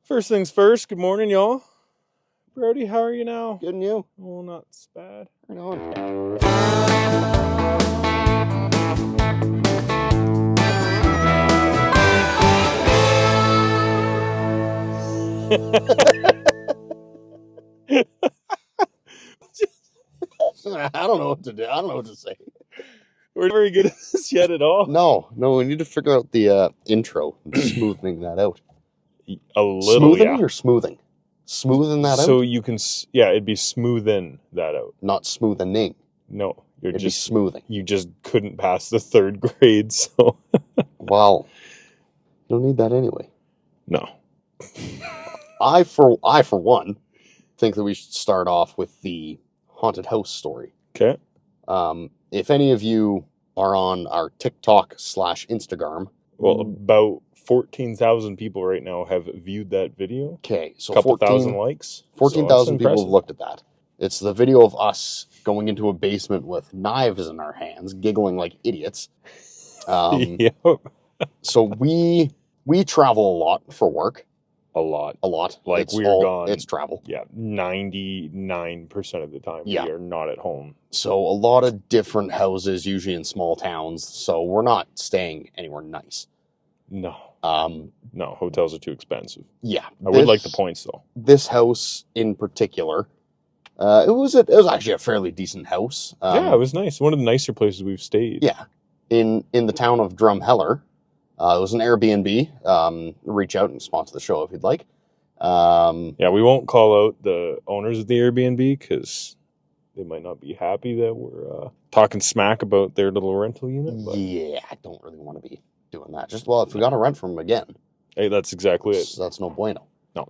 First things first, good morning, y'all. Brody, how are you now? Good and you? Oh, not bad. Right on. I don't know what to do. I don't know what to say. We're not very good at this yet at all. No, we need to figure out the intro and smoothing that out. A little, Smoothing yeah. or smoothing? Smoothing that out? So you can, it'd be smoothing that out. Not smoothing. No, It'd be smoothing. You just couldn't pass the third grade, so. Well, you don't need that anyway. No. I for one, think that we should start off with the haunted house story. Okay. If any of you are on our TikTok/Instagram. Well, about 14,000 people right now have viewed that video. Okay, so a couple thousand likes. 14,000 people have looked at that. It's the video of us going into a basement with knives in our hands, giggling like idiots. Yep. So we travel a lot for work. A lot. Like It's we're gone. It's travel. Yeah, 99% of the time we are not at home. So a lot of different houses, usually in small towns. So we're not staying anywhere nice. No. No, hotels are too expensive. Yeah. I would like the points though. This house in particular, it was actually a fairly decent house. Yeah, it was nice. One of the nicer places we've stayed. Yeah. In the town of Drumheller. It was an Airbnb. Reach out and sponsor the show if you'd like. Yeah, we won't call out the owners of the Airbnb because they might not be happy that we're talking smack about their little rental unit. But yeah, I don't really want to be doing that. Just, if we got to rent from them again. Hey, that's exactly it. That's no bueno. No.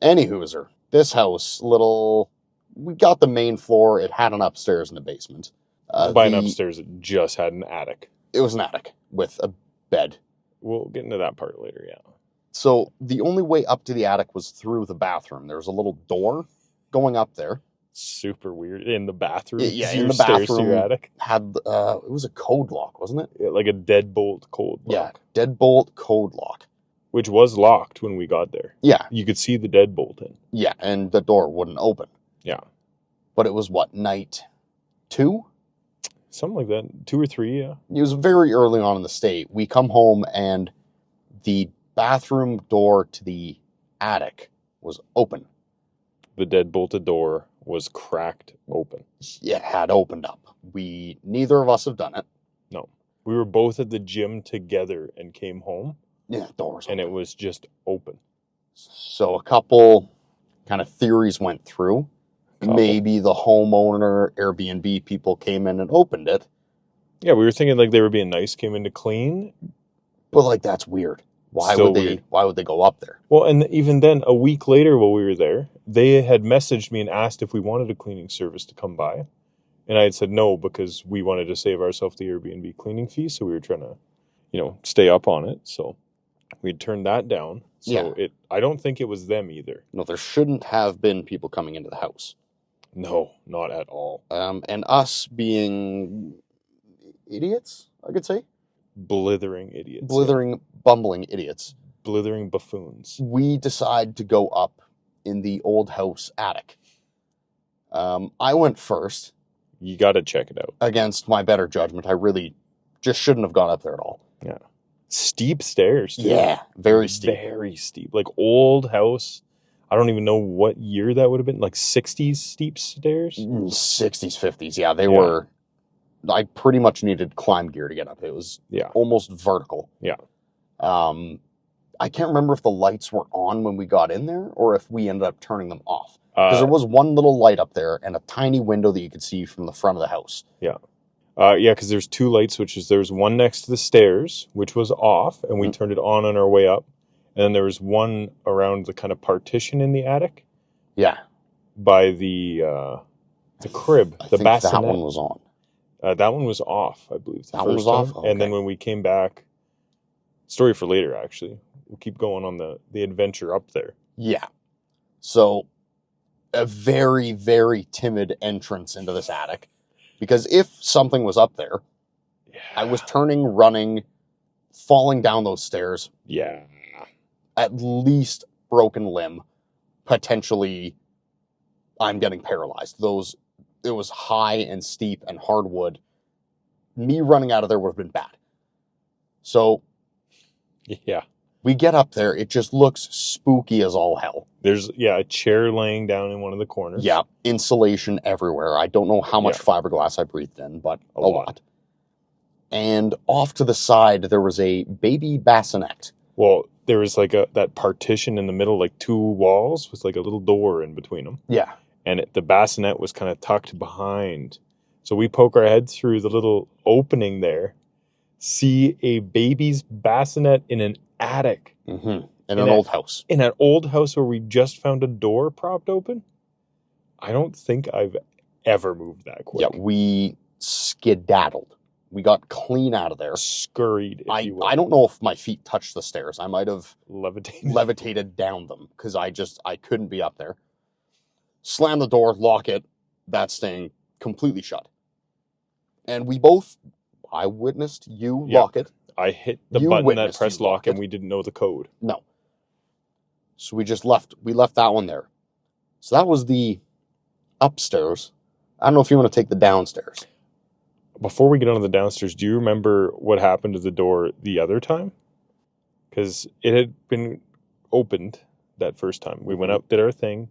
Anywhooser, this house, we got the main floor. It had an upstairs and a basement. By an upstairs, it just had an attic. It was an attic with a bed. We'll get into that part later, yeah. So the only way up to the attic was through the bathroom. There was a little door going up there. Super weird. In the bathroom? Yeah, in the bathroom. To your attic? It was a code lock, wasn't it? Yeah, like a deadbolt code lock. Yeah, deadbolt code lock. Which was locked when we got there. Yeah. You could see the deadbolt in. Yeah, and the door wouldn't open. Yeah. But it was what, night 2? Something like that. 2 or 3, yeah. It was very early on in the stay. We come home and the bathroom door to the attic was open. The deadbolted door was cracked open. It had opened up. Neither of us have done it. No. We were both at the gym together and came home. Yeah, doors open. And it was just open. So a couple kind of theories went through. Maybe the homeowner, Airbnb people came in and opened it. Yeah, we were thinking like they were being nice, came in to clean. But that's weird. Why would they go up there? Well, and even then, a week later while we were there, they had messaged me and asked if we wanted a cleaning service to come by. And I had said no because we wanted to save ourselves the Airbnb cleaning fee. So we were trying to, stay up on it. So we'd turned that down. So I don't think it was them either. No, there shouldn't have been people coming into the house. No, not at all. And us being idiots, I could say. Blithering idiots. Bumbling idiots. Blithering buffoons. We decide to go up in the old house attic. I went first. You got to check it out. Against my better judgment. I really just shouldn't have gone up there at all. Yeah. Steep stairs, too. Yeah, very steep. Very steep. Like old house. I don't even know what year that would have been. Like 60s steep stairs? 60s, 50s. Yeah, they were. I pretty much needed climb gear to get up. It was almost vertical. Yeah. I can't remember if the lights were on when we got in there or if we ended up turning them off. Because there was one little light up there and a tiny window that you could see from the front of the house. Yeah. Because there's 2 light switches. There's one next to the stairs, which was off, and we turned it on our way up. And then there was one around the kind of partition in the attic. Yeah. By the crib, the bassinet. That one was on. That one was off, I believe. That one was off? Okay. And then when we came back, story for later, actually. We'll keep going on the adventure up there. Yeah. So, a very, very timid entrance into this attic. Because if something was up there, I was turning, running, falling down those stairs. Yeah. At least broken limb, potentially I'm getting paralyzed. It was high and steep and hardwood. Me running out of there would have been bad. So Yeah. we get up there. It just looks spooky as all hell. There's, a chair laying down in one of the corners. Yeah, insulation everywhere. I don't know how much Yeah. fiberglass I breathed in, but a lot. lot. And off to the side, there was a baby bassinet. Well, there was like that partition in the middle, like 2 walls with like a little door in between them. Yeah. And the bassinet was kind of tucked behind. So we poke our head through the little opening there, see a baby's bassinet in an attic. Mm-hmm. In an old house. In an old house where we just found a door propped open. I don't think I've ever moved that quick. Yeah, we skedaddled. We got clean out of there. Scurried, if you will. I don't know if my feet touched the stairs. I might have levitated down them because I couldn't be up there. Slam the door, lock it. That thing completely shut. And we both, I witnessed you lock it. I hit the button that pressed lock and we didn't know the code. No. So we left that one there. So that was the upstairs. I don't know if you want to take the downstairs. Before we get on to the downstairs, do you remember what happened to the door the other time? Because it had been opened that first time. We went up, did our thing.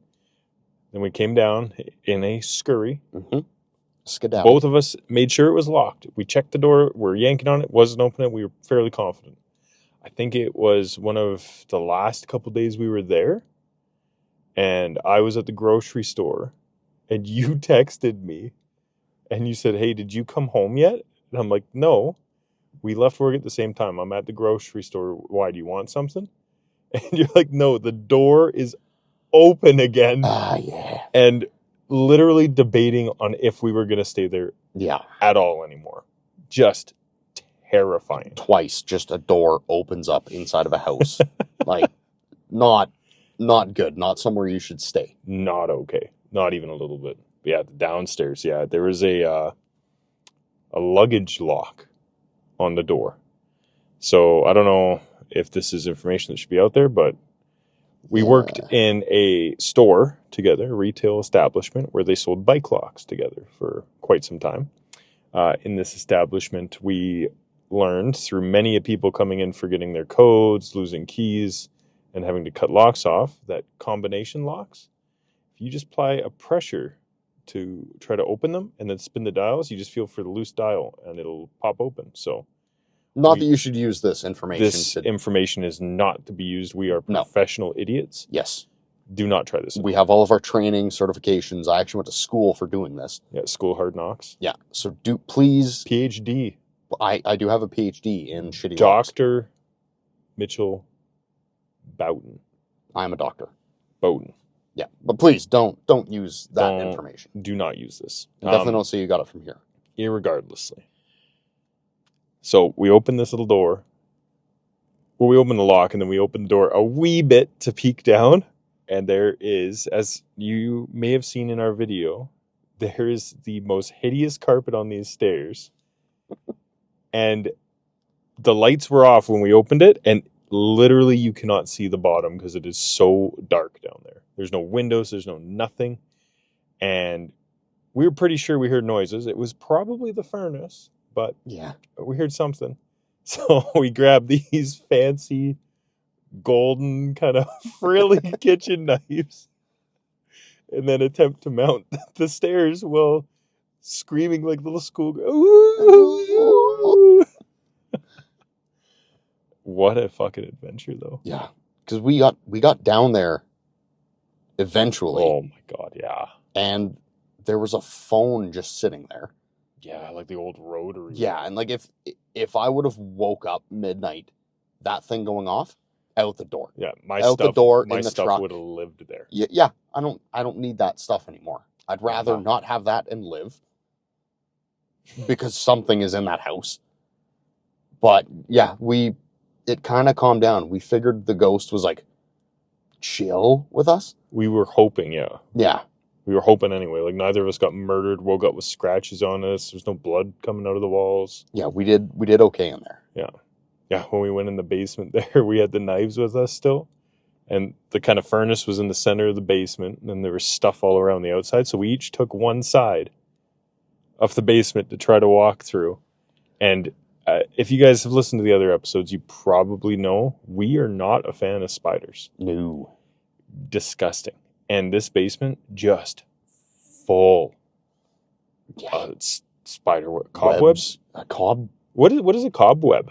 Then we came down in a scurry. Mm-hmm. Skedaddle. Both of us made sure it was locked. We checked the door. We're yanking on it. Wasn't opening. We were fairly confident. I think it was one of the last couple days we were there. And I was at the grocery store. And you texted me. And you said, hey, did you come home yet? And I'm like, no. We left work at the same time. I'm at the grocery store. Why? Do you want something? And you're like, no, the door is open again. Yeah. And literally debating on if we were going to stay there at all anymore. Just terrifying. Twice, just a door opens up inside of a house. Like, not good. Not somewhere you should stay. Not okay. Not even a little bit. But yeah, the downstairs. Yeah, there was a luggage lock on the door. So I don't know if this is information that should be out there, but we worked in a store together, a retail establishment, where they sold bike locks together for quite some time. In this establishment, we learned through many people coming in forgetting their codes, losing keys, and having to cut locks off, that combination locks, if you just apply a pressure to try to open them and then spin the dials, you just feel for the loose dial and it'll pop open. So not that you should use this information. This information is not to be used. We are professional idiots. Yes. Do not try this. We have all of our training certifications. I actually went to school for doing this. Yeah, school hard knocks. Yeah. So please. PhD. I do have a PhD in shitty Dr. locks. Mitchell Bowden. I'm a doctor. Bowden. Yeah, but please don't use that information. Do not use this. Definitely don't say you got it from here. Irregardlessly. So we open this little door. Well, we open the lock and then we open the door a wee bit to peek down. And there is, as you may have seen in our video, there is the most hideous carpet on these stairs. And the lights were off when we opened it. And literally you cannot see the bottom because it is so dark down there. There's no windows. There's no nothing. And we were pretty sure we heard noises. It was probably the furnace, but yeah, we heard something. So we grabbed these fancy golden kind of frilly kitchen knives and then attempt to mount the stairs while screaming like little schoolgirls. What a fucking adventure, though. Yeah, because we got down there eventually. Oh my god, yeah. And there was a phone just sitting there. Yeah, like the old rotary. Yeah, and like if I would have woke up midnight, that thing going off, out the door. Yeah, my stuff would have lived there. Yeah, I don't need that stuff anymore. I'd rather not have that and live because something is in that house. But yeah, it kind of calmed down. We figured the ghost was like chill with us. We were hoping, yeah. Yeah. We were hoping anyway. Like neither of us got murdered, woke up with scratches on us. There's no blood coming out of the walls. Yeah, we did okay in there. Yeah. Yeah, when we went in the basement there, we had the knives with us still. And the kind of furnace was in the center of the basement, and then there was stuff all around the outside. So we each took one side of the basement to try to walk through. And if you guys have listened to the other episodes, you probably know we are not a fan of spiders. No. Disgusting. And this basement just full. Yeah. It's spider cobwebs. A cob? What is a cobweb?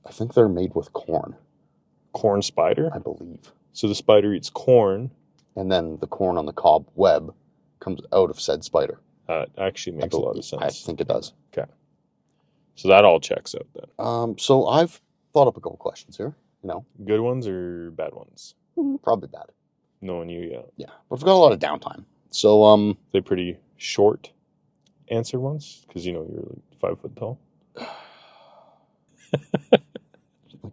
I think they're made with corn. Corn spider? I believe. So the spider eats corn. And then the corn on the cobweb comes out of said spider. Actually makes a lot of sense. I think it does. Okay. So that all checks out then. So I've thought up a couple questions here. Good ones or bad ones? Probably bad. Knowing you, yeah. Yeah, but we've got a lot of downtime. So They're pretty short answer ones because you're like 5 foot tall.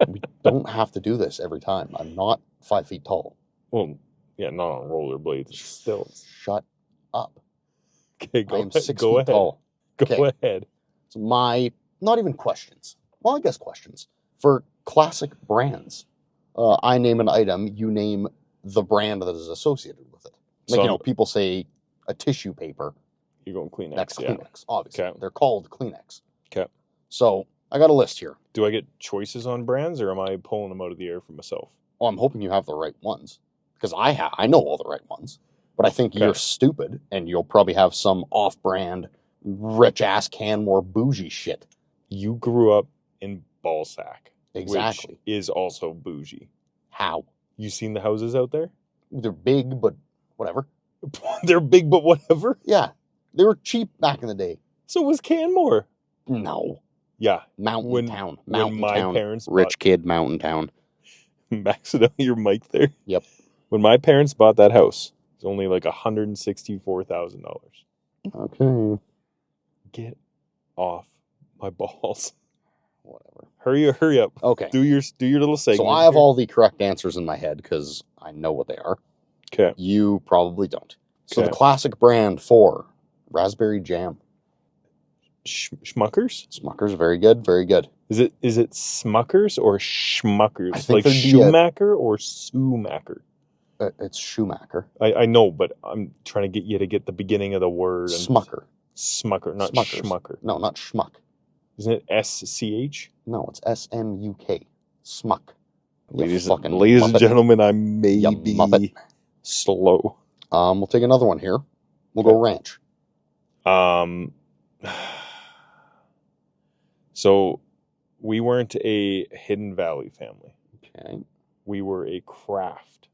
we don't have to do this every time. I'm not 5 feet tall. Well, yeah, not on rollerblades. Still. Shut up. Okay, I am ahead. 6 Go feet ahead. tall. Go ahead. So not even questions. Well, I guess questions. For classic brands, I name an item, you name the brand that is associated with it. Like, So people say a tissue paper. you're going Kleenex. That's yeah. Kleenex, obviously. Okay. They're called Kleenex. Okay. So I got a list here. Do I get choices on brands or am I pulling them out of the air for myself? Well, I'm hoping you have the right ones. Because I know all the right ones. But I think Okay. you're stupid, and you'll probably have some off-brand, rich-ass Canmore bougie shit. You grew up in Ballsack. Exactly. Which is also bougie. How? You seen the houses out there? They're big, but whatever. They're big, but whatever. Yeah. They were cheap back in the day. So was Canmore. No. Yeah. Mountain town. Mountain when my town. parents Rich kid, mountain town. maxing out your mic there. Yep. When my parents bought that house, it's only like $164,000. Okay. Get off my balls. Whatever. Hurry up. Okay. Do your little segment. So I have here. all the correct answers in my head because I know what they are. Okay. You probably don't. So Okay. the classic brand for raspberry jam. Schmuckers? Smucker's very good, very good. Is it Smuckers or Schmuckers? I think like there'd be Schumacher or Sumacher? It's Schumacher. I know, but I'm trying to get you to get the beginning of the word. And Smucker. Smucker, not Smuckers. Schmucker. No, not Schmuck. Isn't it SCH? No, it's SMUK. Smuck. You Ladies fucking and muppet. gentlemen, I may You be muppet. slow. We'll take another one here. We'll go ranch. So we weren't a Hidden Valley family. Okay. We were a Kraft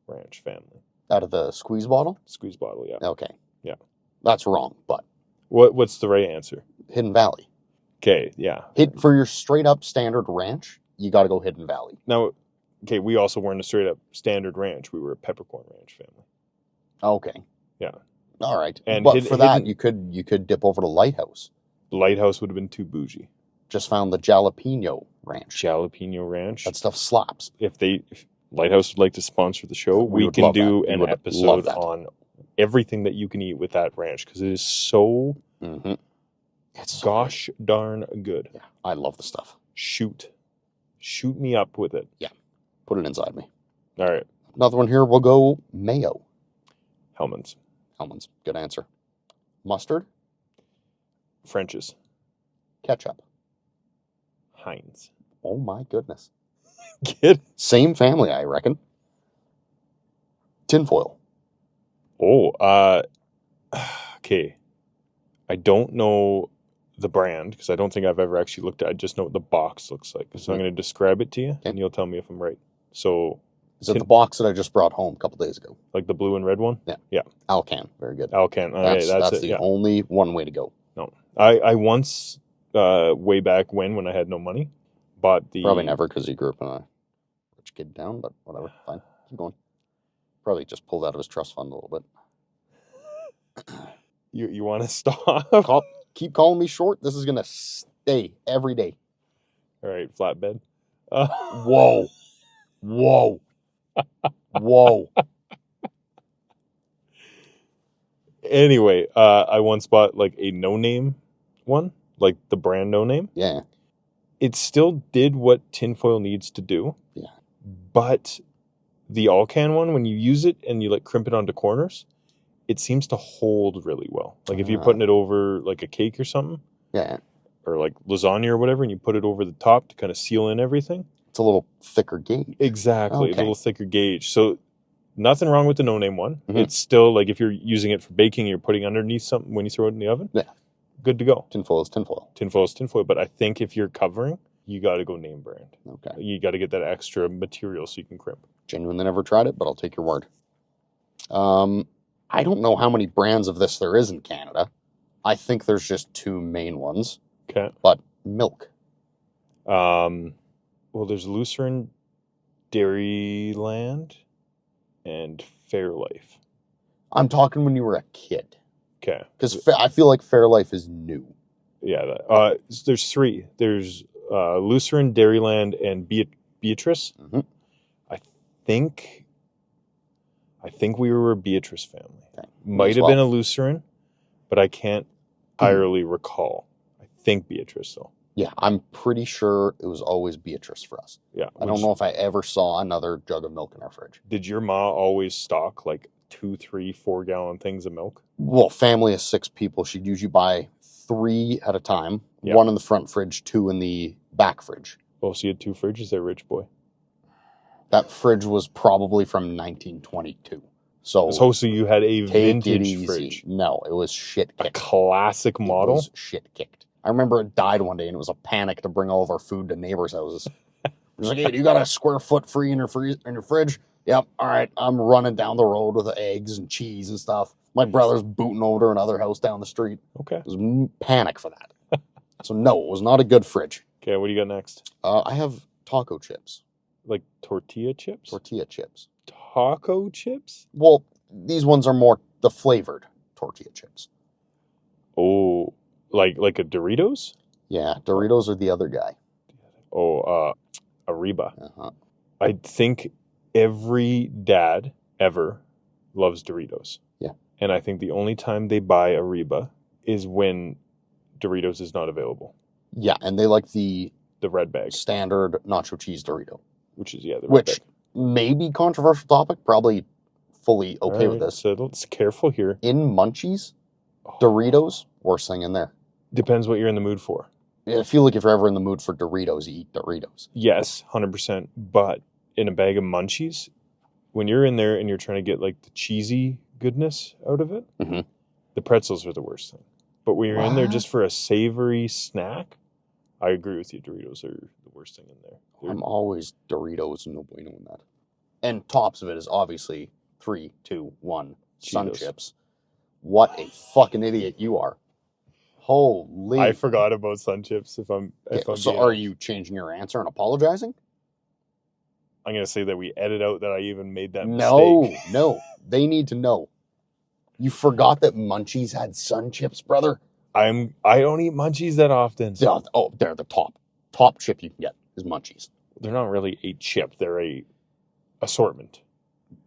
Ranch family. Out of the squeeze bottle? Squeeze bottle, yeah. Okay. Yeah. That's wrong, but What's the right answer? Hidden Valley. Okay, yeah. For your straight up standard ranch, you got to go Hidden Valley. Now, okay, we also weren't a straight up standard ranch. We were a peppercorn ranch family. Okay. Yeah. All right. And but for that, Hidden- you could dip over to Lighthouse. Lighthouse would have been too bougie. Just found the Jalapeno Ranch. Jalapeno Ranch. That stuff slaps. If Lighthouse would like to sponsor the show, We we would can love do that. We an would love episode that. on everything that you can eat with that ranch because it is so Mm-hmm. It's so gosh darn good. good. Yeah, I love the stuff. Shoot me up with it. Put it inside me. All right, Another one here. We'll go mayo. Hellman's, Hellman's. Good answer. Mustard. French's, Ketchup. Heinz. Oh my goodness. Get Same family, I reckon. Tinfoil. okay. I don't know the brand because I don't think I've ever actually looked at it. I just know what the box looks like. So I'm going to describe it to you and you'll tell me if I'm right. So, Is it the box that I just brought home a couple days ago? like the blue and red one? Yeah. Alcan. Very good. Alcan. Okay, That's it. the Yeah. only one way to go. No. I once, way back when I had no money, bought the... Probably never because he grew up in a rich kid town, but whatever. Fine. Keep going. Probably just pulled out of his trust fund a little bit. You want to stop? Keep calling me short. This is going to stay every day. All right, flatbed. Whoa. Whoa. Whoa. Anyway, I once bought like a no-name one, like the brand No Name. Yeah. It still did what tinfoil needs to do. Yeah. But the all-can one, when you use it and you like crimp it onto corners, it seems to hold really well. Like if you're putting it over like a cake or something, Yeah, or like lasagna or whatever, and you put it over the top to kind of seal in everything. it's a little thicker gauge. Exactly, a Okay. little thicker gauge. So nothing wrong with the no-name one. Mhm. It's still like if you're using it for baking, you're putting underneath something when you throw it in the oven. Yeah. Good to go. Tinfoil is tinfoil. Tinfoil is tinfoil, but I think if you're covering, you got to go name brand. Okay. You got to get that extra material so you can crimp. Genuinely never tried it, but I'll take your word. I don't know how many brands of this there is in Canada. I think there's just 2 main ones. Okay. But milk. Well, there's Lucerne, Dairyland, and Fairlife. I'm talking when you were a kid. Okay. Because I feel like Fairlife is new. Yeah. There's 3. There's Lucerne, Dairyland, and Beatrice. Mhm. I think we were a Beatrice family. Okay. Might have been a Lucerne, but I can't entirely recall. I think Beatrice though. Yeah, I'm pretty sure it was always Beatrice for us. Yeah. I don't know if I ever saw another jug of milk in our fridge. Did your ma always stock like 2, 3, 4-gallon things of milk? Well, family of 6 people, she'd usually buy 3 at a time. Yeah. 1 in the front fridge, 2 in the back fridge. Oh, so you had 2 fridges there, rich boy. That fridge was probably from 1922. So you had a take it vintage easy. fridge. No, it was shit A kicked. classic model? It was shit kicked. I remember it died one day and it was a panic to bring all of our food to neighbors' houses. It was like, hey, you got a square foot free in your fridge? Yep, all right. I'm running down the road with the eggs and cheese and stuff. My brother's booting over to another house down the street. Okay. It was panic for that. So no, it was not a good fridge. Okay, what do you got next? I have taco chips. Like tortilla chips? Tortilla chips. Taco chips? Well, these ones are more the flavored tortilla chips. Oh, like a Doritos? Yeah, Doritos are the other guy. Oh, Ariba. Uh-huh. I think every dad ever loves Doritos. Yeah. And I think the only time they buy Ariba is when Doritos is not available. Yeah, and they like the red bag. Standard nacho cheese Dorito. Which is, the red Which bag. may be controversial topic, probably fully okay with this. So let's careful here. In Munchies, Doritos, worst thing in there. Depends what you're in the mood for. I feel like if you're ever in the mood for Doritos, you eat Doritos. Yes, 100%. But in a bag of Munchies, when you're in there and you're trying to get like the cheesy goodness out of it, Mhm. the pretzels are the worst thing. But when you're in there What? just for a savory snack, I agree with you. Doritos are the worst thing in there. I'm always Doritos, no bueno in that. And tops of it is obviously 3, 2, 1, Sun Cheetos. Chips. What a fucking idiot you are. Holy. I forgot about Sun Chips. If I'm So being are honest. you changing your answer and apologizing? I'm gonna say that we edit out that I even made that No, mistake. no. They need to know. You forgot that Munchies had Sun Chips, brother. I don't eat Munchies that often. Oh, they're the top chip you can get is Munchies. They're not really a chip. They're a assortment.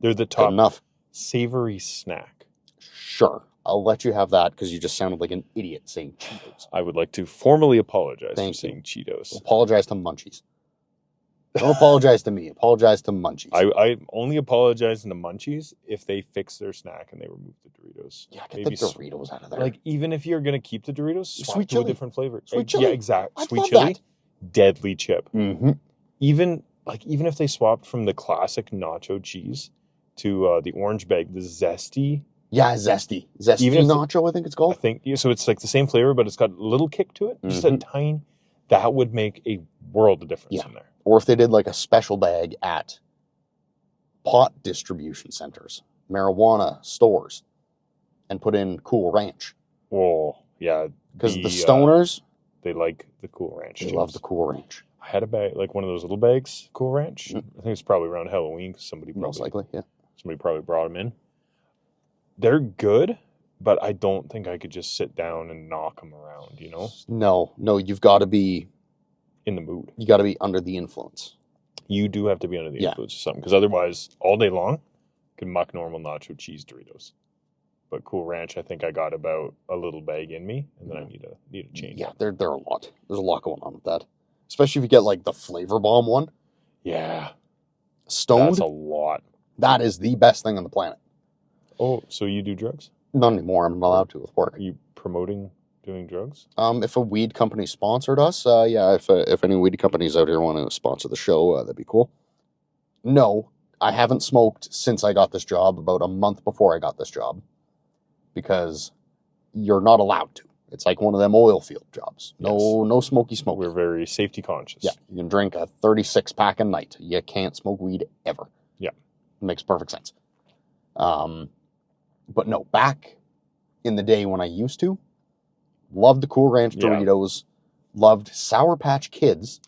They're the Good top enough. savory snack. Sure. I'll let you have that because you just sounded like an idiot saying Cheetos. I would like to formally apologize Thank for you. saying Cheetos. Apologize to Munchies. Don't apologize to me. Apologize to Munchies. I only apologize to the Munchies if they fix their snack and they remove the Doritos. Yeah, get Maybe the Doritos out of there. Like, even if you're gonna keep the Doritos, swap Sweet to a chili. different flavor. Sweet chili. Yeah, exactly. I'd Sweet love chili, that. deadly chip. Mm-hmm. Even if they swapped from the classic nacho cheese to the orange bag, the zesty. Yeah, zesty. Zesty Even if nacho, I think it's I called. think so. It's like the same flavor, but it's got a little kick to it. Just a Mhm. tiny. That would make a world of difference Yeah. in there. Or if they did like a special bag at pot distribution centers, marijuana stores, and put in Cool Ranch. Oh, yeah. Because the stoners, they like the Cool Ranch. they chips. love the Cool Ranch. I had a bag, like one of those little bags, Cool Ranch. Mhm. I think it's probably around Halloween because Most likely, yeah. somebody probably brought them in. They're good, but I don't think I could just sit down and knock them around, No, you've got to be in the mood. under the influence. You do have to be under the Yeah. influence of something because otherwise, all day long, I could muck normal nacho cheese Doritos. But Cool Ranch, I think I got about a little bag in me, and then I need a change. Yeah, they're a lot. There's a lot going on with that. Especially if you get like the flavor bomb one. Yeah, Stoned, that's a lot. That is the best thing on the planet. Oh, so you do drugs? Not anymore. I'm not allowed to with work. Are you promoting doing drugs? If a weed company sponsored us, yeah, if any weed companies out here want to sponsor the show, that'd be cool. No, I haven't smoked since I got this job, about a month before I got this job, because you're not allowed to. It's like one of them oil field jobs. No smoky. We're very safety conscious. Yeah, you can drink a 36 pack a night. You can't smoke weed ever. Yeah. It makes perfect sense. But no, back in the day when I used to, loved the Cool Ranch Doritos, loved Sour Patch Kids,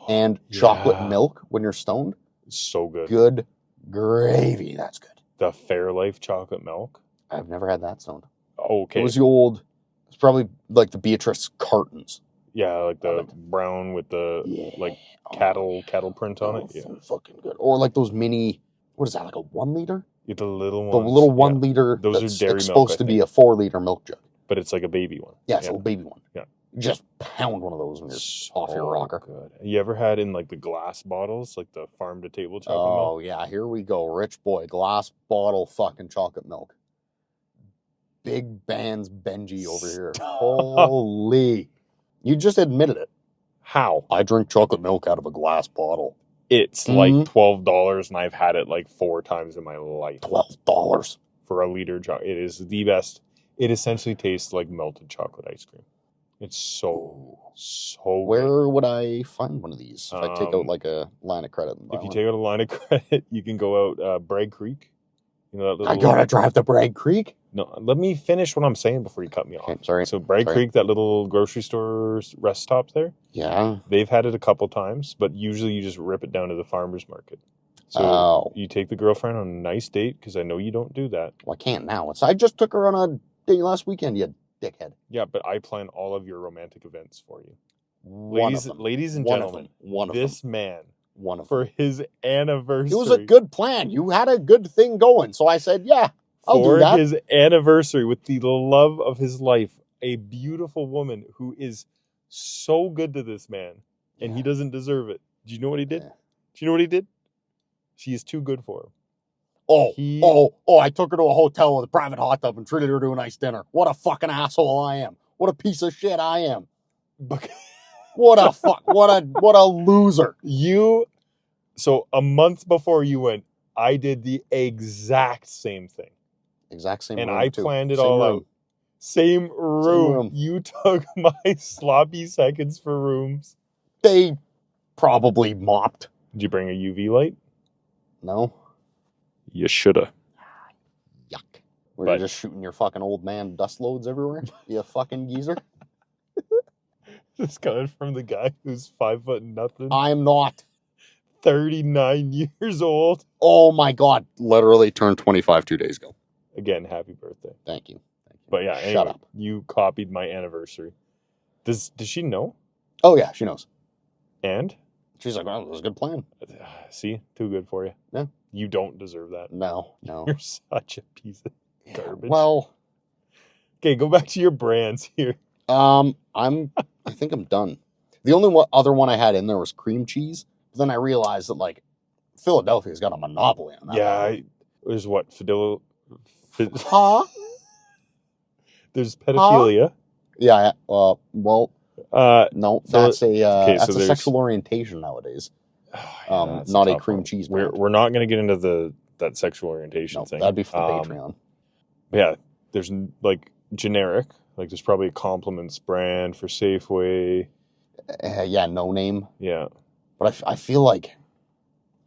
and chocolate milk when you're stoned. So good. Good gravy. That's good. The Fairlife chocolate milk. I've never had that stoned. Okay. It was the old, it's probably like the Beatrice cartons. Yeah, like the brown with the cattle print on it. Yeah. Fucking good. Or like those mini, what is that, like a 1 liter? Yeah, the little ones. The little 1 liter. Those that's are dairy milk. Supposed to be a 4 liter milk jug. But it's like a baby one. Yeah, it's a little baby one. Yeah. You just pound one of those when you're off your rocker. Good. You ever had in like the glass bottles, like the farm to table chocolate milk? Oh yeah, here we go. Rich boy, glass bottle fucking chocolate milk. Big Bands Benji over here. Holy. You just admitted it. How? I drink chocolate milk out of a glass bottle. It's like $12 and I've had it like 4 times in my life. $12 for a liter chocolate. It is the best. It essentially tastes like melted chocolate ice cream. It's so Where good. would I find one of these? If I take out like a line of credit. If you take out a line of credit, you can go out Bragg Creek. You know that little. I gotta drive to Bragg Creek. No, let me finish what I'm saying before you cut me off. Okay, sorry. So Bragg Creek, that little grocery store rest stop there. Yeah. They've had it a couple times, but usually you just rip it down to the farmer's market. So you take the girlfriend on a nice date, because I know you don't do that. Well, I can't now. I just took her on a date last weekend, you dickhead. Yeah, but I plan all of your romantic events for you. Ladies and gentlemen, this man, for his anniversary. It was a good plan. You had a good thing going. So I said, yeah, I'll do that. For his anniversary, with the love of his life, a beautiful woman who is so good to this man, and he doesn't deserve it. Do you know what he did? Yeah. Do you know what he did? She is too good for him. I took her to a hotel with a private hot tub and treated her to a nice dinner. What a fucking asshole I am. What a piece of shit I am. What a loser. So a month before you went, I did the exact same thing. Exact same and room, I too. planned it all out. Same room. You took my sloppy seconds for rooms. They probably mopped. Did you bring a UV light? No. You shoulda. Yuck. Were you just shooting your fucking old man dust loads everywhere? You fucking geezer. This coming from the guy who's 5 foot nothing. I'm not. 39 years old. Oh my God. Literally turned 25 2 days ago. Again, happy birthday. Thank you. But yeah, anyway, Shut up. You copied my anniversary. Does she know? Oh yeah, she knows. And? She's like, oh, that was a good plan. See? Too good for you. Yeah. You don't deserve that. No. You're such a piece of garbage. Well. Okay, go back to your brands here. I think I'm done. The only other one I had in there was cream cheese. But then I realized that, like, Philadelphia's got a monopoly on that. Yeah, there's what? Huh? There's pedophilia. Huh? Yeah, no, that's a sexual orientation nowadays. Not a cream cheese brand. We're not going to get into that sexual orientation thing. That'd be for the Patreon. Yeah, there's like generic. Like there's probably a Compliments brand for Safeway. Yeah, No Name. Yeah, but I feel like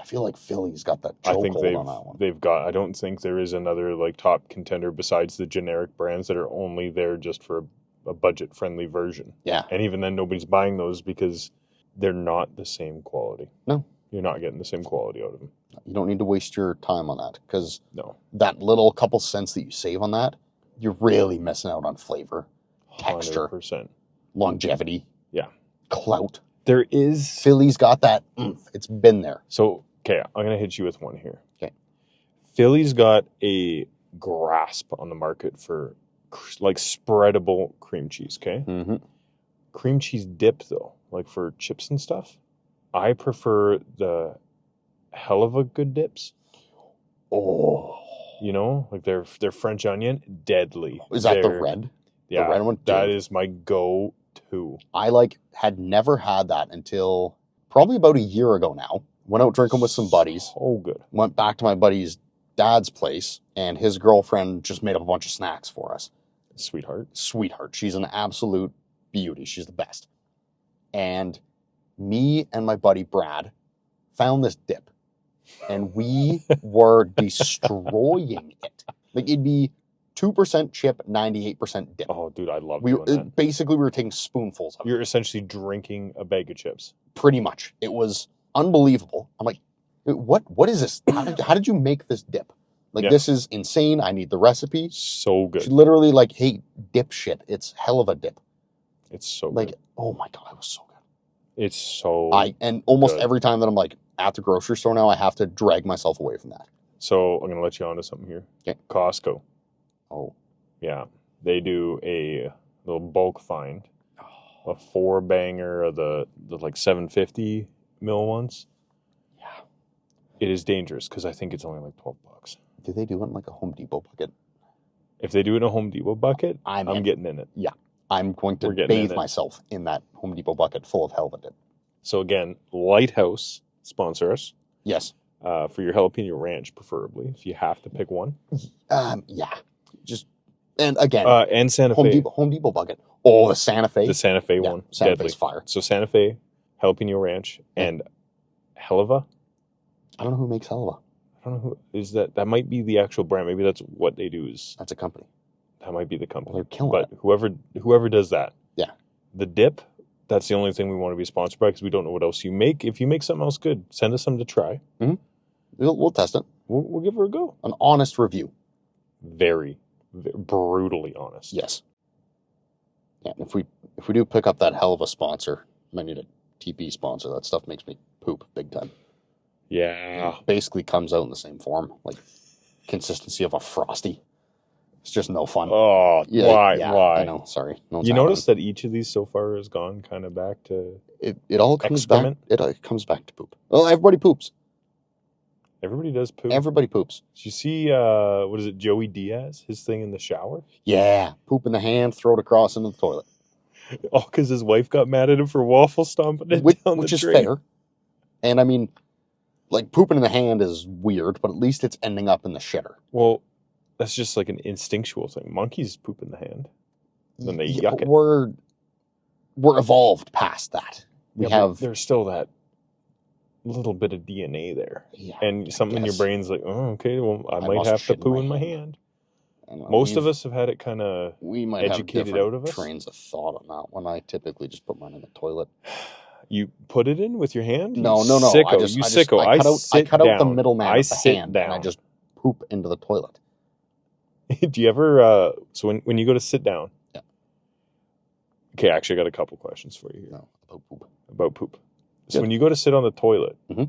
Philly's got that chokehold on that one. They've got. I don't think there is another like top contender besides the generic brands that are only there just for a budget-friendly version. Yeah, and even then, nobody's buying those because they're not the same quality. No, you're not getting the same quality out of them. You don't need to waste your time on that because that little couple cents that you save on that, you're really missing out on flavor, texture, 100%. Longevity. Yeah, clout. There is Philly's got that. It's been there. So, okay, I'm going to hit you with one here. Okay. Philly's got a grasp on the market for like spreadable cream cheese, okay? Mm-hmm. Cream cheese dip, though, like for chips and stuff, I prefer the Hell of a Good dips. Oh, You know, like their French onion, deadly. is that the They're- red? Yeah, The red one? that Dude. is my go-to. I had never had that until probably about a year ago now. Went out drinking with some buddies. Oh, good. Went back to my buddy's dad's place, and his girlfriend just made up a bunch of snacks for us. Sweetheart. Sweetheart. She's an absolute beauty. She's the best. And me and my buddy Brad found this dip, and we were destroying it. Like, it'd be 2% chip, 98% dip. Oh, dude, I love doing that. Basically, we were taking spoonfuls of it. You're essentially drinking a bag of chips. Pretty much. It was unbelievable. I'm like, what is this? How did you make this dip? Like, Yeah. this is insane. I need the recipe. So good. She literally like, hey, dip shit. It's hell of a dip. It's so Like, good. oh my God, it was so good. It's so And almost good. every time that I'm like at the grocery store now, I have to drag myself away from that. So I'm gonna let you on to something here. Okay. Costco. Oh, Yeah. They do a little bulk find. A 4-banger of the like 750 mil ones. yeah. It is dangerous because I think it's only like $12. Do they do it in like a Home Depot bucket? If they do it in a Home Depot bucket, I'm in. getting in it. I'm going to We're getting in bathe it. myself in that Home Depot bucket full of hell of a dip. So again, Lighthouse sponsor us Yes. for your jalapeno ranch, preferably if you have to pick one. Yeah. Just, and again, And Santa Fe, Home Depot bucket. Oh, the Santa Fe. the Santa Fe Yeah, one, Santa deadly. Fe's fire. So Santa Fe, jalapeno ranch, Yeah. and Helva. I don't know who makes Helva. I don't know who is that. That might be the actual brand. Maybe that's what they do. Is That's a company. that might be the company. They're killing But it. whoever does that, Yeah. the dip. That's the only thing we want to be sponsored by because we don't know what else you make. If you make something else good, send us some to try. We'll test it. We'll give her a go. An honest review. Very brutally honest. Yes. Yeah. And if we do pick up that hell of a sponsor, I might need a TP sponsor. That stuff makes me poop big time. Yeah. Basically comes out in the same form, like consistency of a Frosty. It's just no fun. Oh, Yeah, why? yeah, Why? I know. Sorry. No one's You happening. notice that each of these so far has gone kind of back to It all comes excrement? back. It comes back to poop. Well, everybody poops. everybody does poop. Everybody poops. Did you see what is it, Joey Diaz? His thing in the shower? Yeah. Poop in the hand, throw it across into the toilet. Oh, because his wife got mad at him for waffle stomping it down Which the is drain. fair. And I mean, like, pooping in the hand is weird, but at least it's ending up in the shitter. Well, that's just like an instinctual thing. Monkeys poop in the hand. Then they yuck it. We're evolved past that. We Yeah, but have there's still that little bit of DNA there. yeah, And something in your guess. brain's like, oh, okay, well, I might must have to shit in poo my in my hand. hand. and Most of we've- us have had it kind of we might educated have different out of us. trains of thought on that one. I typically just put mine in the toilet. You put it in with your hand? No. You I Sicko. just, you I just sicko. I cut out the down. middleman I of the sit hand, down. and I just poop into the toilet. Do you ever, so when you go to sit down? Yeah. Okay, actually, I got a couple questions for you here No, about poop. about poop. So Good. when you go to sit on the toilet, Mhm.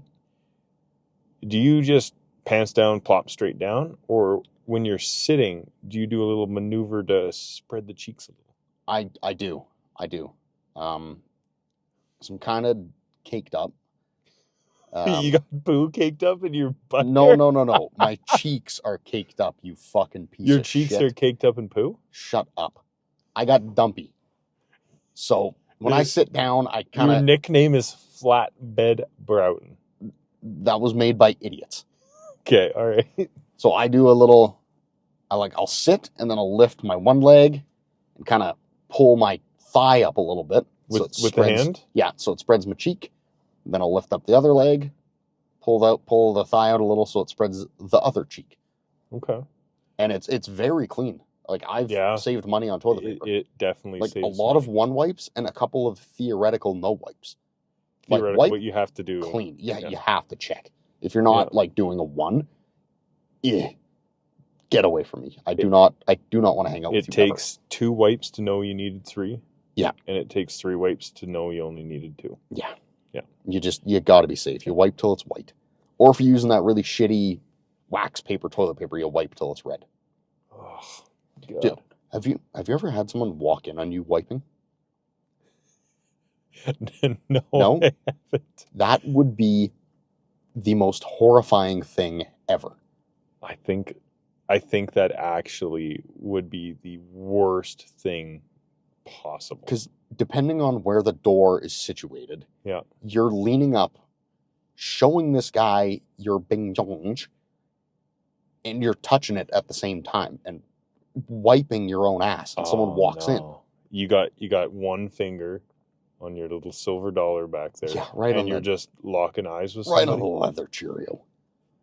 do you just pants down, plop straight down? Or when you're sitting, do you do a little maneuver to spread the cheeks a little? I do. So I'm kind of caked up. You got poo caked up in your butt? No, hair? no. My cheeks are caked up, you fucking piece Your of cheeks shit. are caked up in poo? Shut up. I got dumpy. So when I There's- sit down, I Your kind of, nickname is Flatbed Broughton. that was made by idiots. Okay, all right. So I do a little, I'll sit and then I'll lift my one leg and kind of pull my thigh up a little bit. With, so it with the spreads, hand? Yeah, so it spreads my cheek. Then I'll lift up the other leg, pull the thigh out a little so it spreads the other cheek. Okay. And it's very clean. Like, I've Yeah. saved money on toilet It, paper. it definitely Like, saves a lot of money. one wipes and a couple of theoretical no wipes. Like, Theoretically, wipe what you have to do. clean. Yeah, Yeah. you have to check. If you're not like doing a one, get away from me. I do not want to hang out with It you. takes 2 wipes to know you needed 3. Yeah. And it takes 3 wipes to know you only needed 2. Yeah. Yeah. You got to be safe. You wipe till it's white. Or if you're using that really shitty wax paper toilet paper, you wipe till it's red. Oh, God. Dude, have you ever had someone walk in on you wiping? No, No? I haven't. That would be the most horrifying thing ever. I think that actually would be the worst thing possible. Because depending on where the door is situated, Yeah. you're leaning up, showing this guy your bing jonge, and you're touching it at the same time and wiping your own ass. And someone walks in. You got one finger on your little silver dollar back there. Yeah, right. And you're just locking eyes with somebody. Right on the leather Cheerio.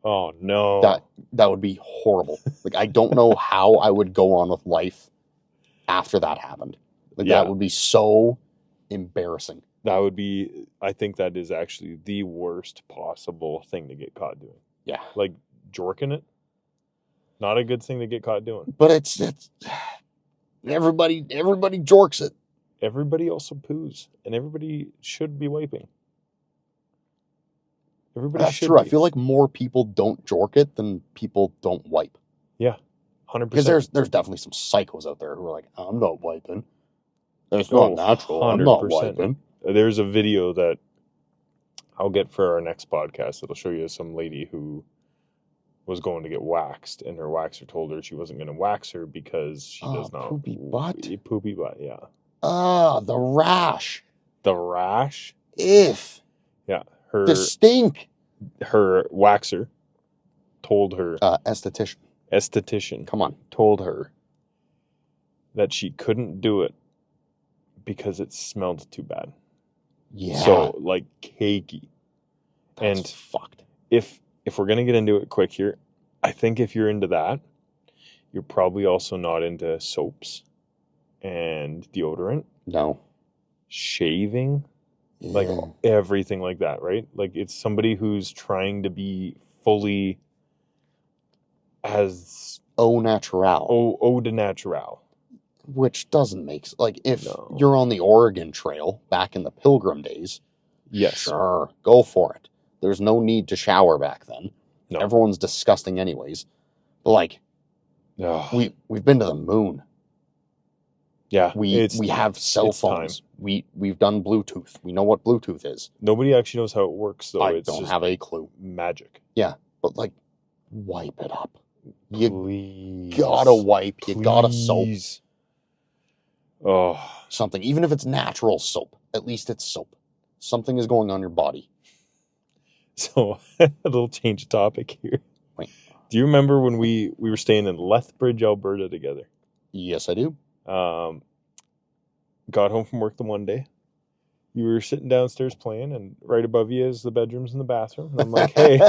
Oh no. That would be horrible. Like, I don't know how I would go on with life after that happened. Like, that would be so embarrassing. That would be, I think that is actually the worst possible thing to get caught doing. Yeah. Like, jorking it, not a good thing to get caught doing. But it's everybody jorks it. Everybody also poos, and everybody should be wiping. That's true. I feel like more people don't jork it than people don't wipe. Yeah, 100%. Because there's definitely some psychos out there who are like, I'm not wiping. It's not natural. 100%. I'm not wiping. There's a video that I'll get for our next podcast. It'll show you some lady who was going to get waxed, and her waxer told her she wasn't going to wax her because she does not. Poopy butt? Poopy butt, yeah. The rash. The rash? If. Yeah. The stink. Her waxer told her. Esthetician. Come on. Told her that she couldn't do it because it smelled too bad. Yeah. So, like, cakey. That's fucked. If we're going to get into it quick here, I think if you're into that, you're probably also not into soaps and deodorant. No. Shaving. Like, everything like that, right? Like, it's somebody who's trying to be fully as... Au natural. Eau de natural. Which doesn't make... Like, if you're on the Oregon Trail back in the Pilgrim days, yes, sure, go for it. There's no need to shower back then. No. Everyone's disgusting anyways. But, like, we've been to the moon. Yeah, we have cell phones. We've done Bluetooth. We know what Bluetooth is. Nobody actually knows how it works, though. I don't have a clue. Magic. Yeah, but like, wipe it up. Please. You gotta wipe. You gotta soap. Oh, something. Even if it's natural soap, at least it's soap. Something is going on your body. So a little change of topic here. Wait. Do you remember when we were staying in Lethbridge, Alberta together? Yes, I do. Got home from work the one day. You were sitting downstairs playing, and right above you is the bedrooms and the bathroom. And I'm like, hey,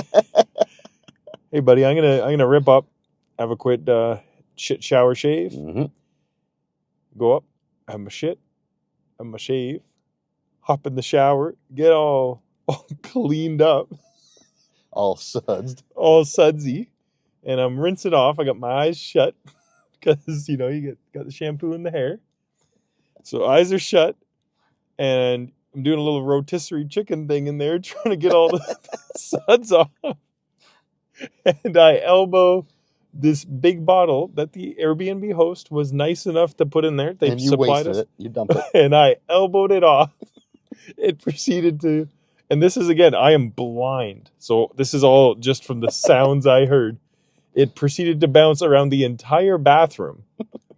hey, buddy, I'm gonna rip up, have a quick shit shower shave, go up, have my shit, have my shave, hop in the shower, get all cleaned up, all sudsy, and I'm rinsing off. I got my eyes shut because you got the shampoo in the hair. So eyes are shut, and I'm doing a little rotisserie chicken thing in there, trying to get all the suds off. And I elbow this big bottle that the Airbnb host was nice enough to put in there. They supplied us. You dumped it. And I elbowed it off. It proceeded to, and this is, again, I am blind. So this is all just from the sounds I heard. It proceeded to bounce around the entire bathroom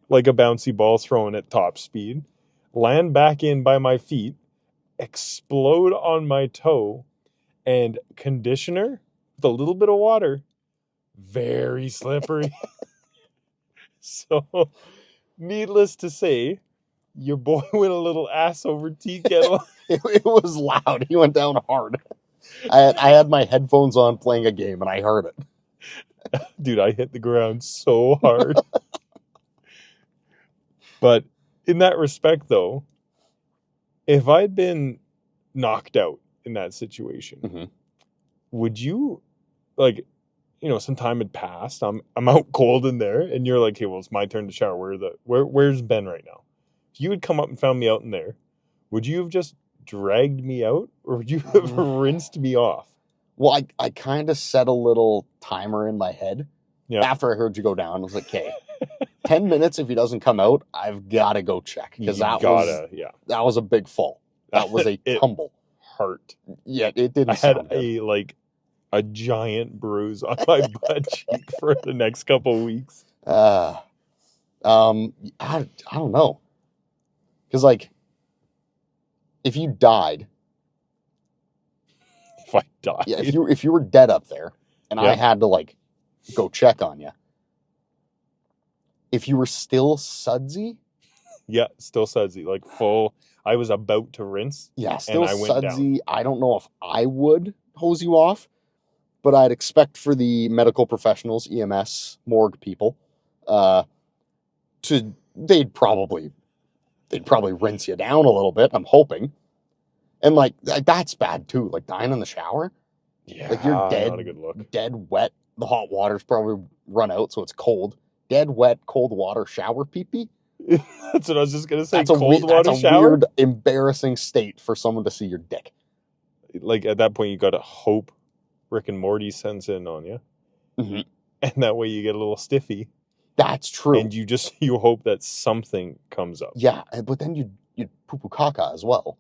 like a bouncy ball thrown at top speed. Land back in by my feet, explode on my toe, and conditioner with a little bit of water, very slippery. So, needless to say, your boy went a little ass over tea kettle. It was loud. He went down hard. I had my headphones on playing a game, and I heard it. Dude, I hit the ground so hard. But in that respect, though, if I'd been knocked out in that situation, would you, like, some time had passed, I'm out cold in there, and you're like, hey, well, it's my turn to shower. Where's Ben right now? If you had come up and found me out in there, would you have just dragged me out, or would you have rinsed me off? Well, I kind of set a little timer in my head. Yeah. After I heard you go down, I was like, okay, 10 minutes, if he doesn't come out, I've got to go check. Because that was a big fall. That was a tumble. Hurt. Yeah, it didn't I had a a giant bruise on my butt cheek for the next couple weeks. I don't know. Because, like, if you died, If I died. yeah, if you were dead up there, and I Yep. had to, like, go check on you, if you were still sudsy, Yeah, still sudsy. Like full. I was about to rinse. yeah, still I went down. sudsy, I don't know if I would hose you off, but I'd expect for the medical professionals, EMS, morgue people, they'd probably rinse you down a little bit, I'm hoping. And, like, that's bad, too. Like, dying in the shower. Yeah, Like, you're dead, not a good look. dead wet. The hot water's probably run out, so it's cold. Dead wet, cold water shower pee-pee. That's what I was just gonna say. That's a Cold water that's a shower. weird, embarrassing state for someone to see your dick. Like at that point, you gotta hope Rick and Morty sends in on you, Mm-hmm. and that way you get a little stiffy. That's true. And you hope that something comes up. Yeah, but then you'd poo-poo caca as well.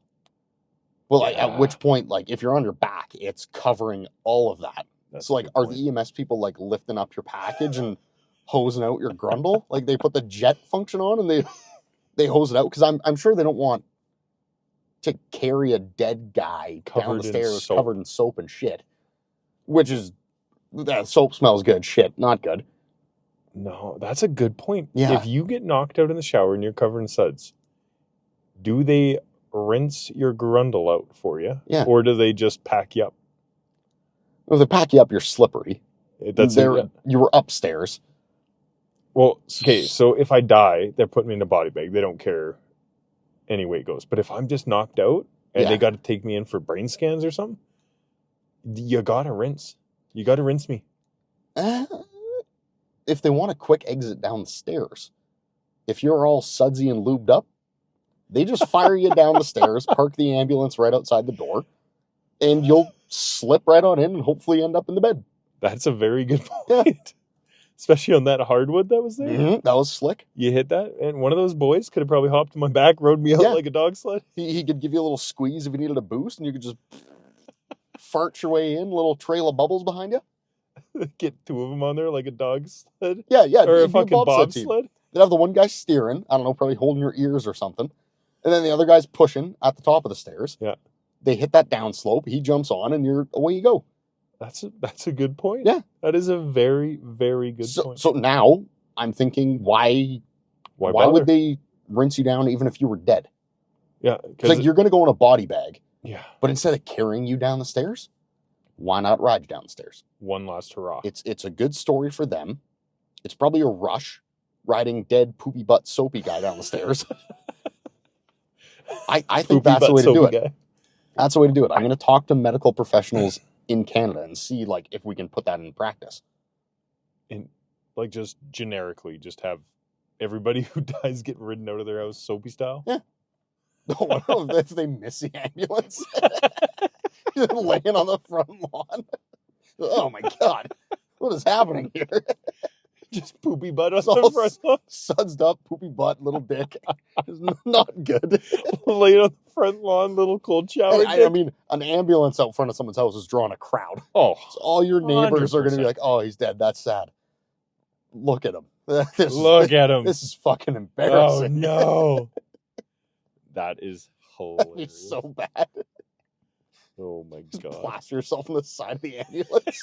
Well, like, at which point, like, if you're on your back, it's covering all of that. That's so, like, are the EMS people, like, lifting up your package and hosing out your grundle? Like, they put the jet function on and they hose it out? Because I'm sure they don't want to carry a dead guy down the stairs covered in soap and shit. Which is, that soap smells good. Shit, not good. No, that's a good point. Yeah. If you get knocked out in the shower and you're covered in suds, do they rinse your grundle out for you? Yeah. Or do they just pack you up? Well, if they pack you up, you're slippery. You were upstairs. Well, okay, so if I die, they're putting me in a body bag. They don't care any way it goes. But if I'm just knocked out and they got to take me in for brain scans or something, you got to rinse. You got to rinse me. If they want a quick exit down the stairs, if you're all sudsy and lubed up, they just fire you down the stairs, park the ambulance right outside the door, and you'll slip right on in and hopefully end up in the bed. That's a very good point. Especially on that hardwood that was there. Mm-hmm. That was slick. You hit that, and one of those boys could have probably hopped on my back, rode me out like a dog sled. He could give you a little squeeze if you needed a boost, and you could just fart your way in, a little trail of bubbles behind you. Get two of them on there like a dog sled. Yeah. Or a fucking bobsled. They'd have the one guy steering, I don't know, probably holding your ears or something. And then the other guy's pushing at the top of the stairs. Yeah. They hit that down slope, he jumps on, and away you go. That's a good point. Yeah. That is a very, very good point. So now I'm thinking, why would they rinse you down even if you were dead? Yeah. Because, like, you're going to go in a body bag. Yeah. But instead of carrying you down the stairs, why not ride you down the stairs? One last hurrah. It's a good story for them. It's probably a rush riding dead poopy butt soapy guy down the stairs. I think that's the way to do it. Guy. That's the way to do it. I'm going to talk to medical professionals in Canada and see, like, if we can put that in practice. And, like, just generically, just have everybody who dies get ridden out of their house soapy style. Yeah. No, if they miss the ambulance. Just laying on the front lawn. Oh my God. What is happening here? Just poopy butt on the front lawn. Sudsed up, poopy butt, little dick. It's not good. Laying on the front lawn, little cold shower. I mean, an ambulance out front of someone's house is drawing a crowd. Oh. So all your neighbors 100%. are going to be like, oh, he's dead. That's sad. Look at him. Look at him. This is fucking embarrassing. Oh, no. That is hilarious. It's so bad. Oh, my Just God. plaster yourself on the side of the ambulance.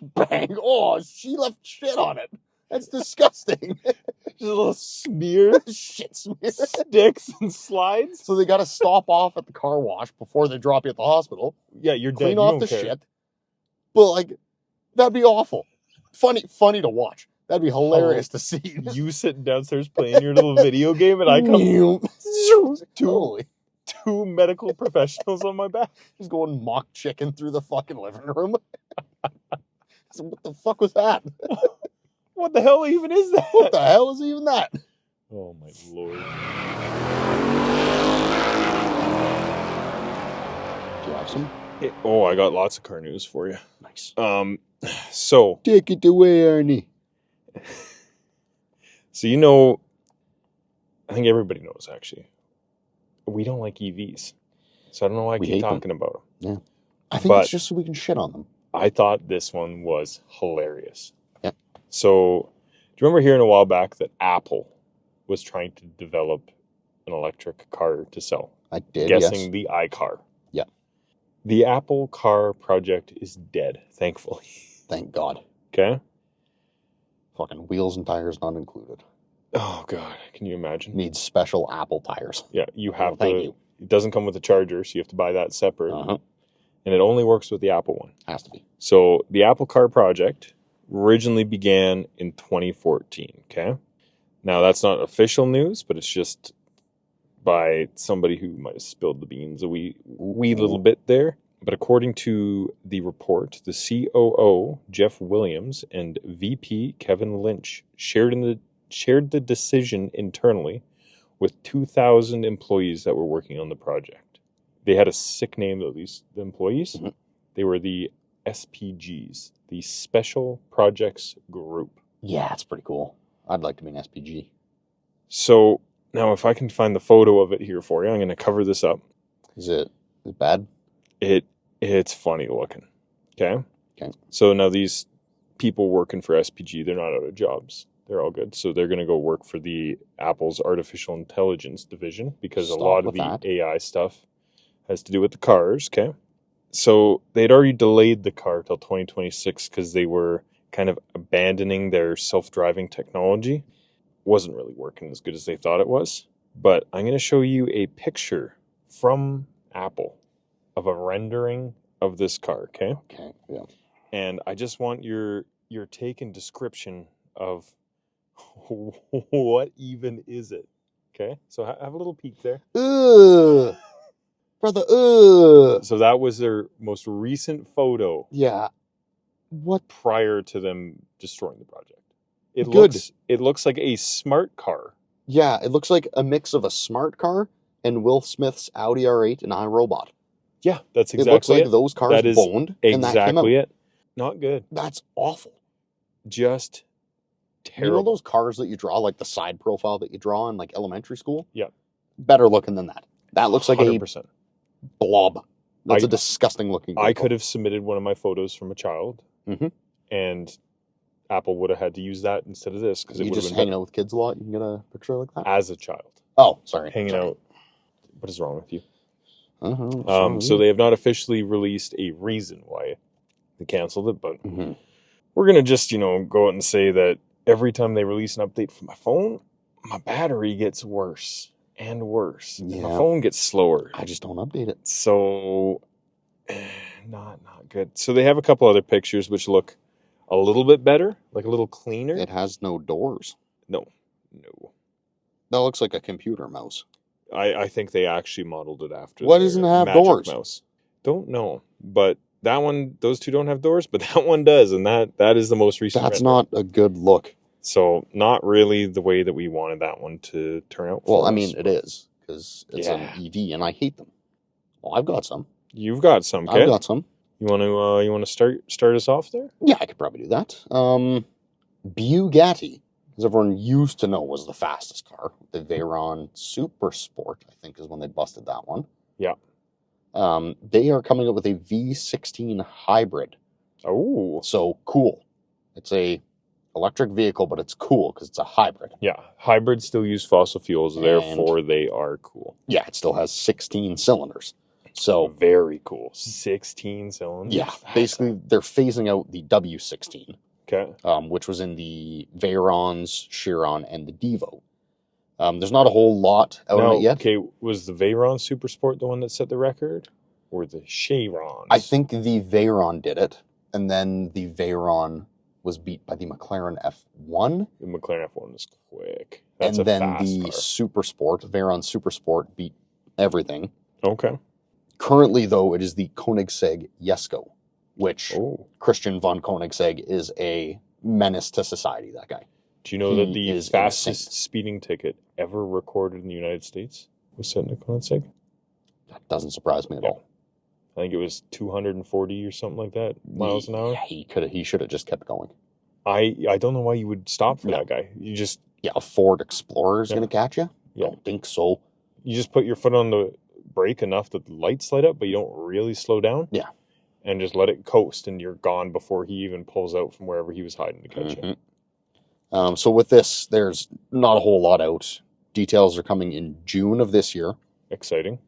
Bang. Oh, she left shit on it. That's disgusting. Just a little smear. Shit smear. Sticks and slides. So they got to stop off at the car wash before they drop you at the hospital. Yeah, you're dead. Clean off the shit. But, like, that'd be awful. Funny to watch. That'd be hilarious to see. You sitting downstairs playing your little video game, and I come two medical professionals on my back. Just going mock chicken through the fucking living room. So what the fuck was that? What the hell even is that? What the hell is even that? Oh my Lord. Do you have some? I got lots of car news for you. Nice. So take it away, Ernie. So you know, I think everybody knows actually, we don't like EVs. So I don't know why I keep talking about them. Yeah. I think it's just so we can shit on them. I thought this one was hilarious. Yep. So, do you remember hearing a while back that Apple was trying to develop an electric car to sell? I did, Guessing yes. the iCar. Yeah. The Apple car project is dead, thankfully. Thank God. Okay? Fucking wheels and tires not included. Oh, God. Can you imagine? Needs special Apple tires. Yeah, you have thank you. It doesn't come with a charger, so you have to buy that separate. Uh-huh. And it only works with the Apple one. Has to be. So the Apple Car project originally began in 2014, okay? Now, that's not official news, but it's just by somebody who might have spilled the beans a wee little bit there. But according to the report, the COO, Jeff Williams, and VP, Kevin Lynch, shared the decision internally with 2,000 employees that were working on the project. They had a sick name, though, the employees. Mhm. They were the SPGs, the Special Projects Group. Yeah, that's pretty cool. I'd like to be an SPG. So now if I can find the photo of it here for you, I'm going to cover this up. Is it bad? It's funny looking. Okay? Okay. So now these people working for SPG, they're not out of jobs. They're all good. So they're going to go work for the Apple's artificial intelligence division because a lot of the AI stuff has to do with the cars. Okay. So they'd already delayed the car till 2026 because they were kind of abandoning their self-driving technology. Wasn't really working as good as they thought it was. But I'm going to show you a picture from Apple of a rendering of this car, okay? Okay, yeah. And I just want your take and description of what even is it, okay? So have a little peek there. Ugh! Brother, ugh! So that was their most recent photo. Yeah. What? Prior to them destroying the project. It looks like a smart car. Yeah, it looks like a mix of a smart car and Will Smith's Audi R8 and iRobot. Yeah, that's exactly it. It looks like those cars boned. Exactly it. Not good. That's awful. Just terrible. You know those cars that you draw, like the side profile that you draw in like elementary school? Yeah. Better looking than that. That looks like 100%. a blob. That's a disgusting looking vehicle. I could have submitted one of my photos from a child, and Apple would have had to use that instead of this because it would have been hanging out with kids a lot. You can get a picture like that as a child. Oh, sorry, hanging out. What is wrong with you? Uh-huh, so they have not officially released a reason why they canceled it, but we're gonna just go out and say that every time they release an update for my phone, my battery gets worse and worse. Yeah. And my phone gets slower. I just don't update it. So not good. So they have a couple other pictures which look a little bit better, like a little cleaner. It has no doors. No. That looks like a computer mouse. I think they actually modeled it after. What doesn't have doors? Mouse. Don't know, but that one, those two don't have doors, but that one does, and that is the most recent. That's not a good look. So not really the way that we wanted that one to turn out. Well, I mean, it is because it's an EV, and I hate them. Well, I've got some. You've got some. Okay? I've got some. You want to start us off there? Yeah, I could probably do that. Bugatti, as everyone used to know, was the fastest car. The Veyron Super Sport, I think, is when they busted that one. Yeah. They are coming up with a V16 hybrid. Oh. So cool. It's a electric vehicle, but it's cool because it's a hybrid. Yeah. Hybrids still use fossil fuels, therefore they are cool. Yeah, it still has 16 cylinders. So very cool. 16 cylinders. Yeah. Basically, they're phasing out the W16. Okay. Which was in the Veyrons, Chiron, and the Devo. There's not a whole lot out of it yet. Okay, was the Veyron Super Sport the one that set the record? Or the Chirons? I think the Veyron did it, and then the Veyron was beat by the McLaren F1. The McLaren F1 is quick. That's and then the car. Super Sport, Veyron Super Sport, beat everything. Okay. Currently, though, it is the Koenigsegg Jesko, which Christian von Koenigsegg is a menace to society, that guy. Do you know that the fastest speeding ticket ever recorded in the United States was set in a Koenigsegg? That doesn't surprise me at all. I think it was 240 or something like that miles an hour. Yeah, he should have just kept going. I don't know why you would stop for that guy. You just a Ford Explorer is going to catch you? Yeah. Don't think so. You just put your foot on the brake enough that the lights light up, but you don't really slow down. Yeah. and just let it coast, and you're gone before he even pulls out from wherever he was hiding to catch you. So with this, there's not a whole lot out. Details are coming in June of this year. Exciting.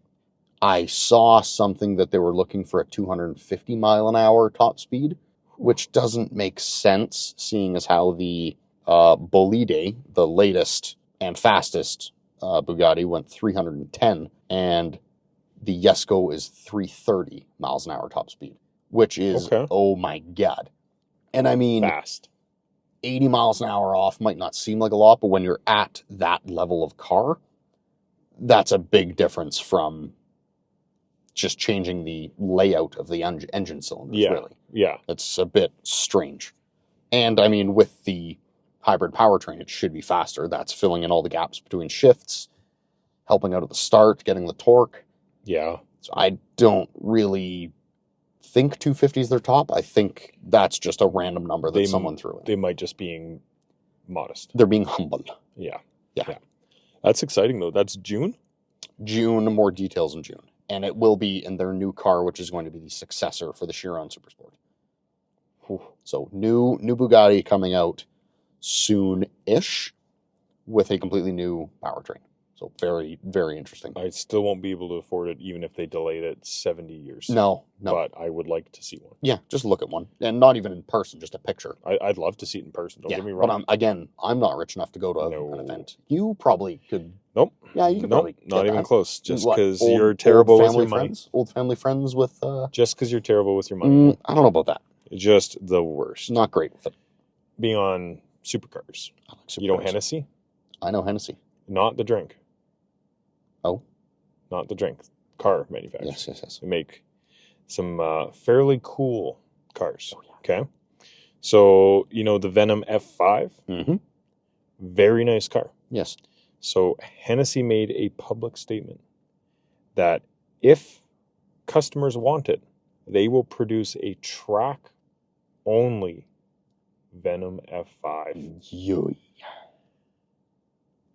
I saw something that they were looking for a 250 mile an hour top speed, which doesn't make sense, seeing as how the Bolide, the latest and fastest Bugatti, went 310, and the Jesko is 330 miles an hour top speed, which is, Okay. oh my God. And I mean, Fast. 80 miles an hour off might not seem like a lot, but when you're at that level of car, that's a big difference from just changing the layout of the engine cylinders, Yeah. really. Yeah. It's a bit strange. And I mean, with the hybrid powertrain, it should be faster. That's filling in all the gaps between shifts, helping out at the start, getting the torque. Yeah. So I don't really think 250 is their top. I think that's just a random number that someone threw in. They might just being modest. They're being humble. Yeah. Yeah. That's exciting, though. That's June? June, more details in June. And it will be in their new car, which is going to be the successor for the Chiron Supersport. Whew. So new Bugatti coming out soon-ish with a completely new powertrain. So very, very interesting. I still won't be able to afford it, even if they delayed it 70 years. No. But I would like to see one. Yeah, just look at one. And not even in person, just a picture. I'd love to see it in person. Don't get me wrong. But I'm not rich enough to go to an event. You probably could. Nope. Yeah, you could probably. Not even close. Just because What, you're terrible with your money. Old family friends with. Just because you're terrible with your money. I don't know about that. Just the worst. Not great with it. Being on supercars. I like supercars. You know Hennessy? I know Hennessy. Not the drink. Oh. Not the drink. Car manufacturer. Yes. They make some fairly cool cars. Oh, yeah. Okay. So, you know the Venom F5? Mm-hmm. Very nice car. Yes. So Hennessy made a public statement that if customers want it, they will produce a track-only Venom F5. Yoy.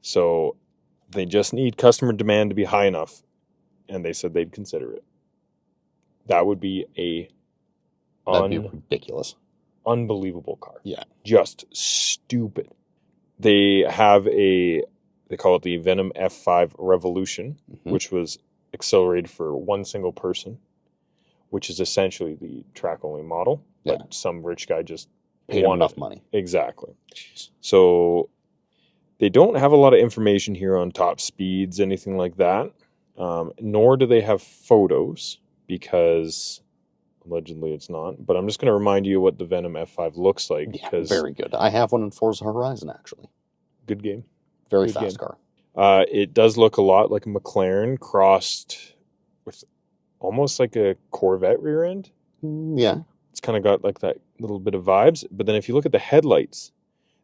So they just need customer demand to be high enough, and they said they'd consider it. That would be That'd be ridiculous. Unbelievable car. Yeah. Just stupid. They call it the Venom F5 Revolution, which was accelerated for one single person, which is essentially the track-only model. Yeah. But some rich guy just paid enough money. Exactly. Jeez. So they don't have a lot of information here on top speeds, anything like that. Nor do they have photos, because allegedly it's not. But I'm just going to remind you what the Venom F5 looks like. Yeah, very good. I have one in Forza Horizon, actually. Good game. Very fast car. It does look a lot like a McLaren crossed with almost like a Corvette rear end. Yeah. It's kind of got like that little bit of vibes. But then if you look at the headlights,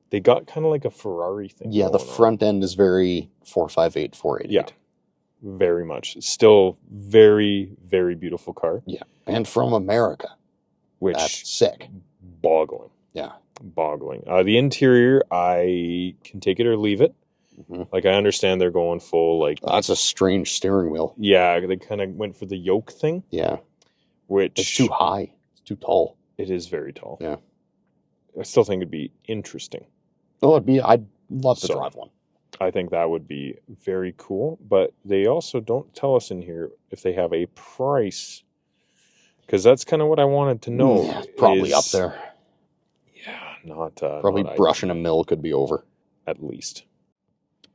they got kind of like a Ferrari thing. Yeah, the front end is very 458, 488. Yeah, very much. Still very, very beautiful car. Yeah, and from America. Which that's sick. Boggling. Yeah. Boggling. The interior, I can take it or leave it. Mm-hmm. Like, I understand they're going full, like... That's a strange steering wheel. Yeah, they kind of went for the yoke thing. Yeah. Which... It's too high. It's too tall. It is very tall. Yeah. I still think it'd be interesting. Oh, I'd love to drive one. I think that would be very cool. But they also don't tell us in here if they have a price. Because that's kind of what I wanted to know. Yeah, probably up there. Yeah, not... probably brushing a mill could be over. At least.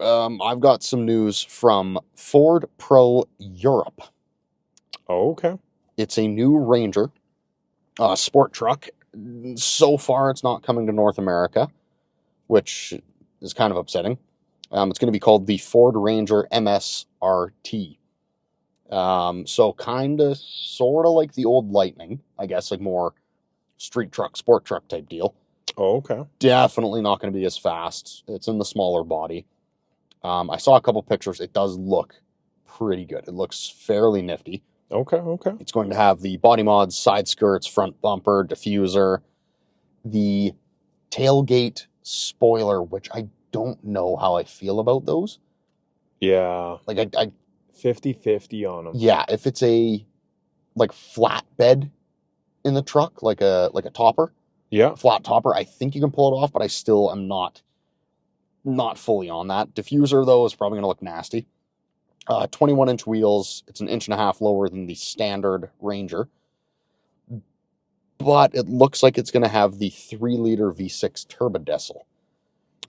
I've got some news from Ford Pro Europe. Oh, okay. It's a new Ranger sport truck. So far, it's not coming to North America, which is kind of upsetting. It's going to be called the Ford Ranger MSRT. So kind of, sort of like the old Lightning, I guess, like more street truck, sport truck type deal. Oh, okay. Definitely not going to be as fast. It's in the smaller body. I saw a couple pictures. It does look pretty good. It looks fairly nifty. Okay. It's going to have the body mods, side skirts, front bumper, diffuser, the tailgate spoiler, which I don't know how I feel about those. Yeah. Like I 50-50 on them. Yeah, if it's a like flatbed in the truck, like a topper, Yeah. a flat topper. I think you can pull it off, but I still am not fully on that. Diffuser though is probably gonna look nasty. 21-inch wheels. It's an inch and a half lower than the standard Ranger, but it looks like it's gonna have the 3-liter V6 turbo diesel.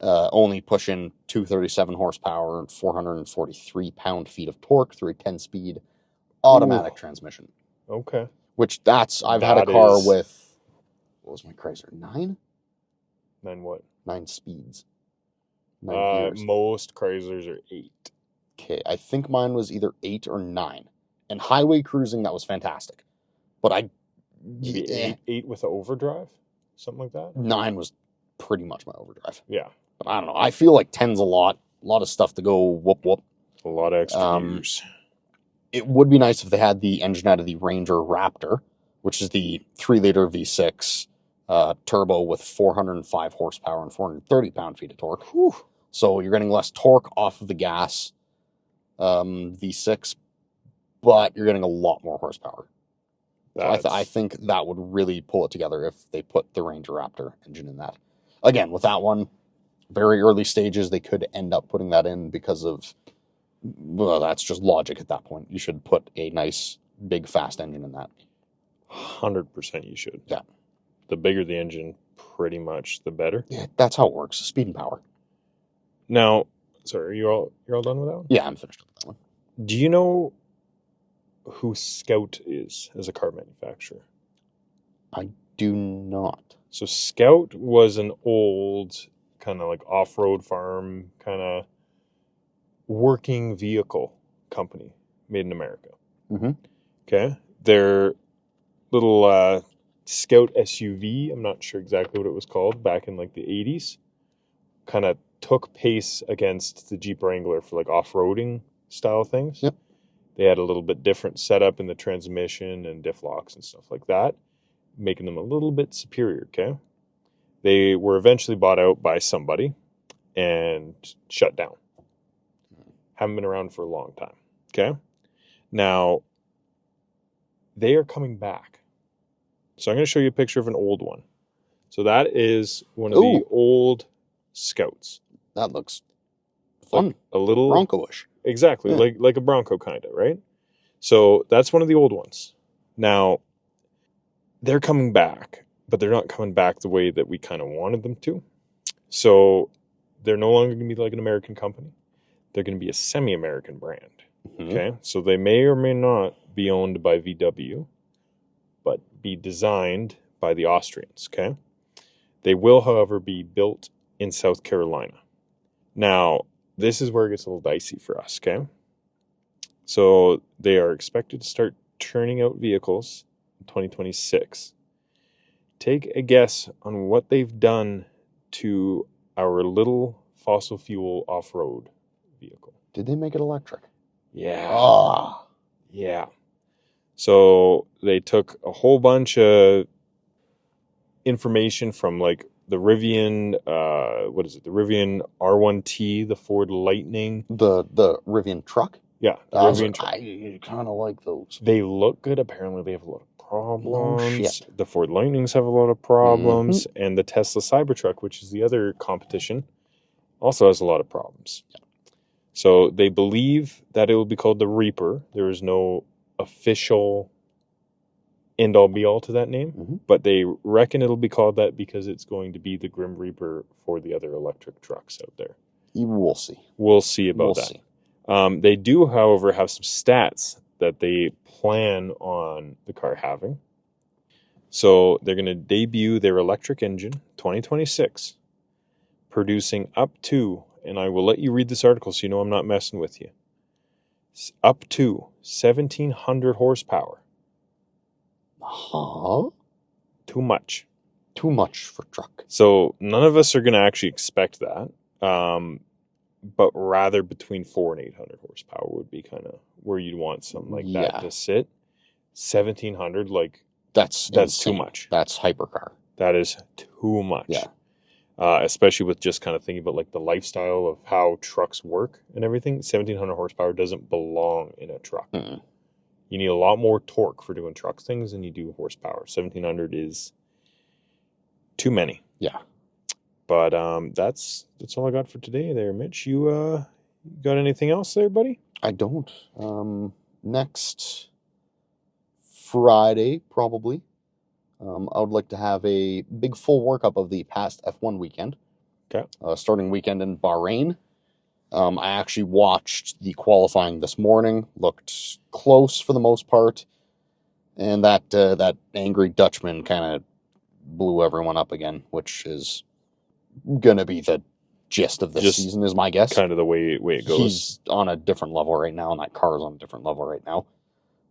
Only pushing 237 horsepower and 443 pound-feet of torque through a 10-speed automatic transmission. Okay. Which I've had a car with, what was my Chrysler? 9? 9 what? 9 speeds. 9 gears. Most Chryslers are 8. Okay, I think mine was either 8 or 9. And highway cruising, that was fantastic. But Maybe 8 with an overdrive? Something like that? 9 was pretty much my overdrive. Yeah. But I don't know. I feel like 10's a lot of stuff to go whoop whoop. A lot of extra gears. It would be nice if they had the engine out of the Ranger Raptor, which is the 3-liter V6 turbo with 405 horsepower and 430 pound-feet of torque. Whew. So you're getting less torque off of the gas V6, but you're getting a lot more horsepower. So I think that would really pull it together if they put the Ranger Raptor engine in that. Again, with that one, very early stages, they could end up putting that in because of, well, that's just logic at that point. You should put a nice, big, fast engine in that. 100% you should. Yeah. The bigger the engine, pretty much the better. Yeah, that's how it works. Speed and power. Now, sorry, you're all done with that one? Yeah, I'm finished with that one. Do you know who Scout is as a car manufacturer? I do not. So Scout was an old kind of like off-road farm kind of working vehicle company made in America. Mm-hmm. Okay. Their little Scout SUV, I'm not sure exactly what it was called, back in like the 80s, kind of took pace against the Jeep Wrangler for like off-roading style things. Yep. They had a little bit different setup in the transmission and diff locks and stuff like that, making them a little bit superior, okay? They were eventually bought out by somebody and shut down. Haven't been around for a long time, okay? Now, they are coming back. So I'm going to show you a picture of an old one. So that is one of the old Scouts. That looks fun. Like a little Bronco-ish. Exactly, Yeah. like a Bronco kind of, right? So that's one of the old ones. Now, they're coming back, but they're not coming back the way that we kind of wanted them to. So they're no longer going to be like an American company. They're going to be a semi-American brand. Mm-hmm. Okay, so they may or may not be owned by VW, but be designed by the Austrians. Okay, they will, however, be built in South Carolina. Now, this is where it gets a little dicey for us. Okay, so they are expected to start churning out vehicles in 2026. Take a guess on what they've done to our little fossil fuel off-road vehicle. Did they make it electric? Yeah. Ah. Yeah. So they took a whole bunch of information from like the Rivian, what is it? The Rivian R1T, the Ford Lightning. The Rivian truck? Yeah, the Rivian truck. I kind of like those. They look good. Apparently they have a lot of problems. No shit. The Ford Lightnings have a lot of problems. Mm-hmm. And the Tesla Cybertruck, which is the other competition, also has a lot of problems. Yeah. So they believe that it will be called the Reaper. There is no official end-all be-all to that name, mm-hmm. but they reckon it'll be called that because it's going to be the Grim Reaper for the other electric trucks out there. We'll see. We'll see about that. See. They do, however, have some stats that they plan on the car having. So they're going to debut their electric engine 2026, producing up to, and I will let you read this article so you know I'm not messing with you, up to 1,700 horsepower. Huh? Too much. Too much for truck. So none of us are going to actually expect that. But rather between 400 and 800 horsepower would be kind of where you'd want something like that to sit. 1,700, like that's too much. That's hypercar. That is too much. Yeah. Especially with just kind of thinking about like the lifestyle of how trucks work and everything. 1,700 horsepower doesn't belong in a truck. Mm-mm. You need a lot more torque for doing truck things than you do horsepower. 1700 is too many. Yeah. But that's all I got for today there, Mitch. You got anything else there, buddy? I don't. Next Friday, probably, I would like to have a big full workup of the past F1 weekend. Okay. Starting weekend in Bahrain. I actually watched the qualifying this morning. Looked close for the most part. And that angry Dutchman kind of blew everyone up again, which is going to be the gist of this season, is my guess. Kind of the way it goes. He's on a different level right now, and that car is on a different level right now.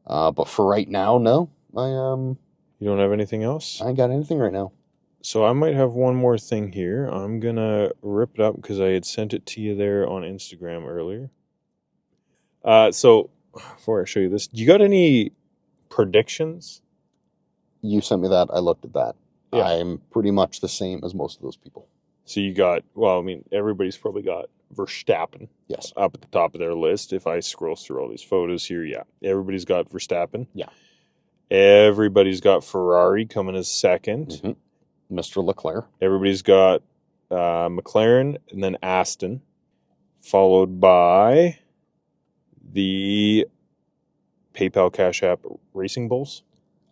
But for right now, no. You don't have anything else? I ain't got anything right now. So I might have one more thing here. I'm going to rip it up because I had sent it to you there on Instagram earlier. So before I show you this, you got any predictions? You sent me that. I looked at that. Yeah. I'm pretty much the same as most of those people. So you got, well, I mean, everybody's probably got Verstappen. Yes. Up at the top of their list. If I scroll through all these photos here, yeah. Everybody's got Verstappen. Yeah. Everybody's got Ferrari coming as second. Mm-hmm. Mr. Leclerc. Everybody's got McLaren and then Aston, followed by the PayPal Cash App Racing Bulls.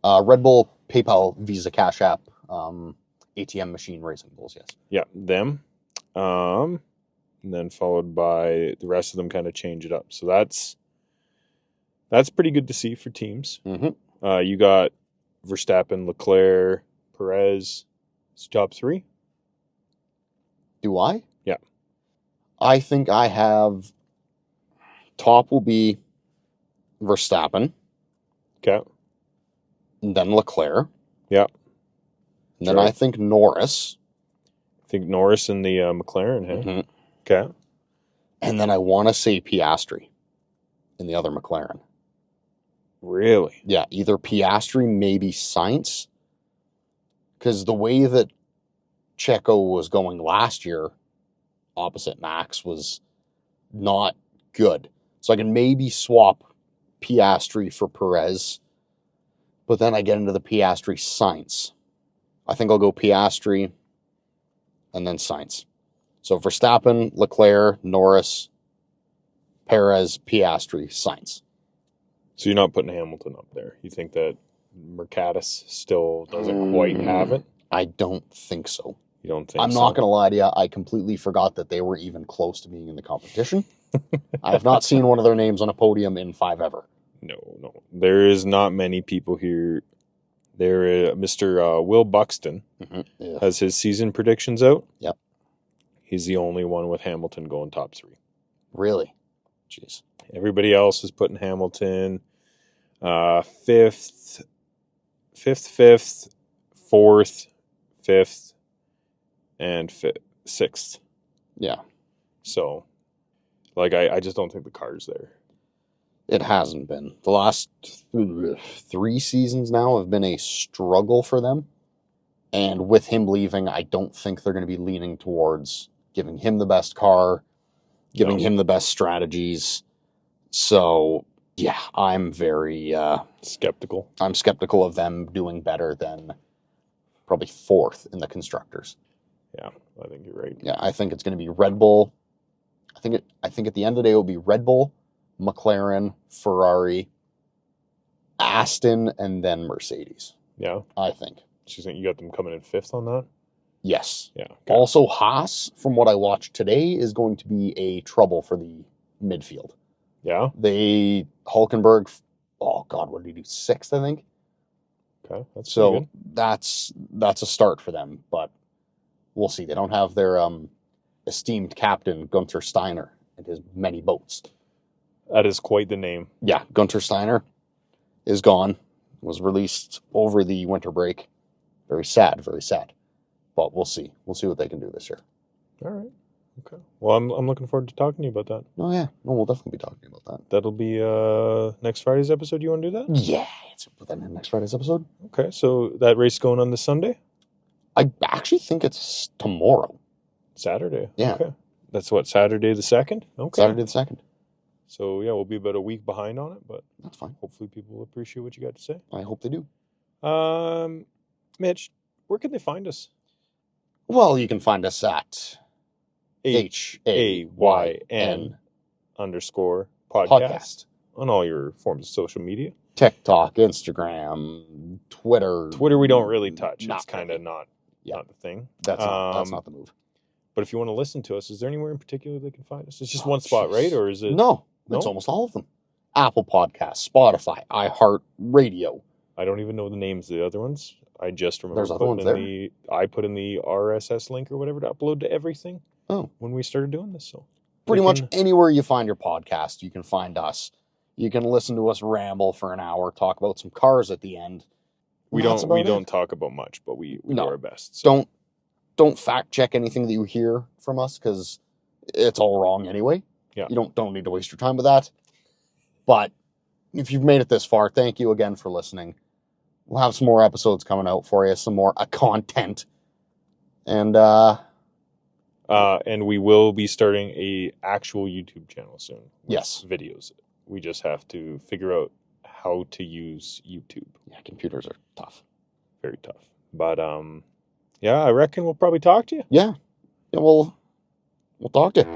Red Bull, PayPal, Visa, Cash App, ATM machine Racing Bulls, yes. Yeah, them. And then followed by the rest of them kind of change it up. So that's pretty good to see for teams. Mm-hmm. You got Verstappen, Leclerc, Perez. It's top three. Do I? Yeah. I think I have top will be Verstappen. Okay. And then Leclerc. Yeah. And then I think Norris. I think Norris and the McLaren, hey? Mm-hmm. Okay. And then I want to say Piastri in the other McLaren. Really? Yeah, either Piastri, maybe Sainz. Because the way that Checo was going last year, opposite Max, was not good. So I can maybe swap Piastri for Perez. But then I get into the Piastri Sainz. I think I'll go Piastri and then Sainz. So Verstappen, Leclerc, Norris, Perez, Piastri, Sainz. So you're not putting Hamilton up there. You think that Mercatus still doesn't quite have it? I don't think so. You don't think I'm not going to lie to you. I completely forgot that they were even close to being in the competition. I have not seen one of their names on a podium in 5 ever. No. There is not many people here. Mr. Will Buxton has his season predictions out. Yep. He's the only one with Hamilton going top 3. Really? Jeez. Everybody else is putting Hamilton fifth, fourth, fifth, and sixth. Yeah. So, I just don't think the car's there. It hasn't been. The last 3 seasons now have been a struggle for them. And with him leaving, I don't think they're going to be leaning towards giving him the best car, giving him the best strategies. So, yeah, I'm very skeptical. I'm skeptical of them doing better than probably 4th in the constructors. Yeah, I think you're right. Yeah, I think it's going to be Red Bull. I think at the end of the day, it will be Red Bull, McLaren, Ferrari, Aston, and then Mercedes. Yeah. I think. So you think you got them coming in 5th on that? Yes. Yeah. Okay. Also, Haas, from what I watched today, is going to be a trouble for the midfield. Yeah. Hulkenberg, oh God, what did he do? 6th, I think. Okay. That's so that's a start for them, but we'll see. They don't have their esteemed captain, Gunther Steiner, and his many boats. That is quite the name. Yeah, Gunther Steiner is gone. Was released over the winter break. Very sad, very sad. But we'll see. We'll see what they can do this year. All right. Okay. Well, I'm looking forward to talking to you about that. Oh, yeah. No, we'll definitely be talking about that. That'll be next Friday's episode. You want to do that? Yeah. Let's put that in next Friday's episode. Okay. So that race going on this Sunday? I actually think it's tomorrow. Saturday. Yeah. Okay. That's what, Saturday the 2nd? Okay. Saturday the 2nd. So yeah, we'll be about a week behind on it, but That's fine. hopefully people will appreciate what you got to say. I hope they do. Mitch, where can they find us? Well, you can find us at HAYN _podcast podcast. on all your forms of social media. TikTok, Instagram, Twitter. Twitter we don't really touch. Not It's kind of really. not Yeah. the thing. That's not the move. But if you want to listen to us, is there anywhere in particular they can find us? It's just one spot, right? Or is it? No, it's almost all of them. Apple Podcasts, Spotify, iHeartRadio. I don't even know the names of the other ones. I just remember There's other ones there. I put in the RSS link or whatever to upload to everything. Oh, when we started doing this, so pretty much anywhere you find your podcast, you can find us. You can listen to us ramble for an hour, talk about some cars at the end. We don't talk about much, but we do our best. So. Don't fact check anything that you hear from us because it's all wrong anyway. Yeah. You don't need to waste your time with that. But if you've made it this far, thank you again for listening. We'll have some more episodes coming out for you, some more content. And we will be starting a actual YouTube channel soon. Yes. Videos. We just have to figure out how to use YouTube. Yeah, computers are tough. Very tough. But yeah, I reckon we'll probably talk to you. Yeah. We'll talk to you.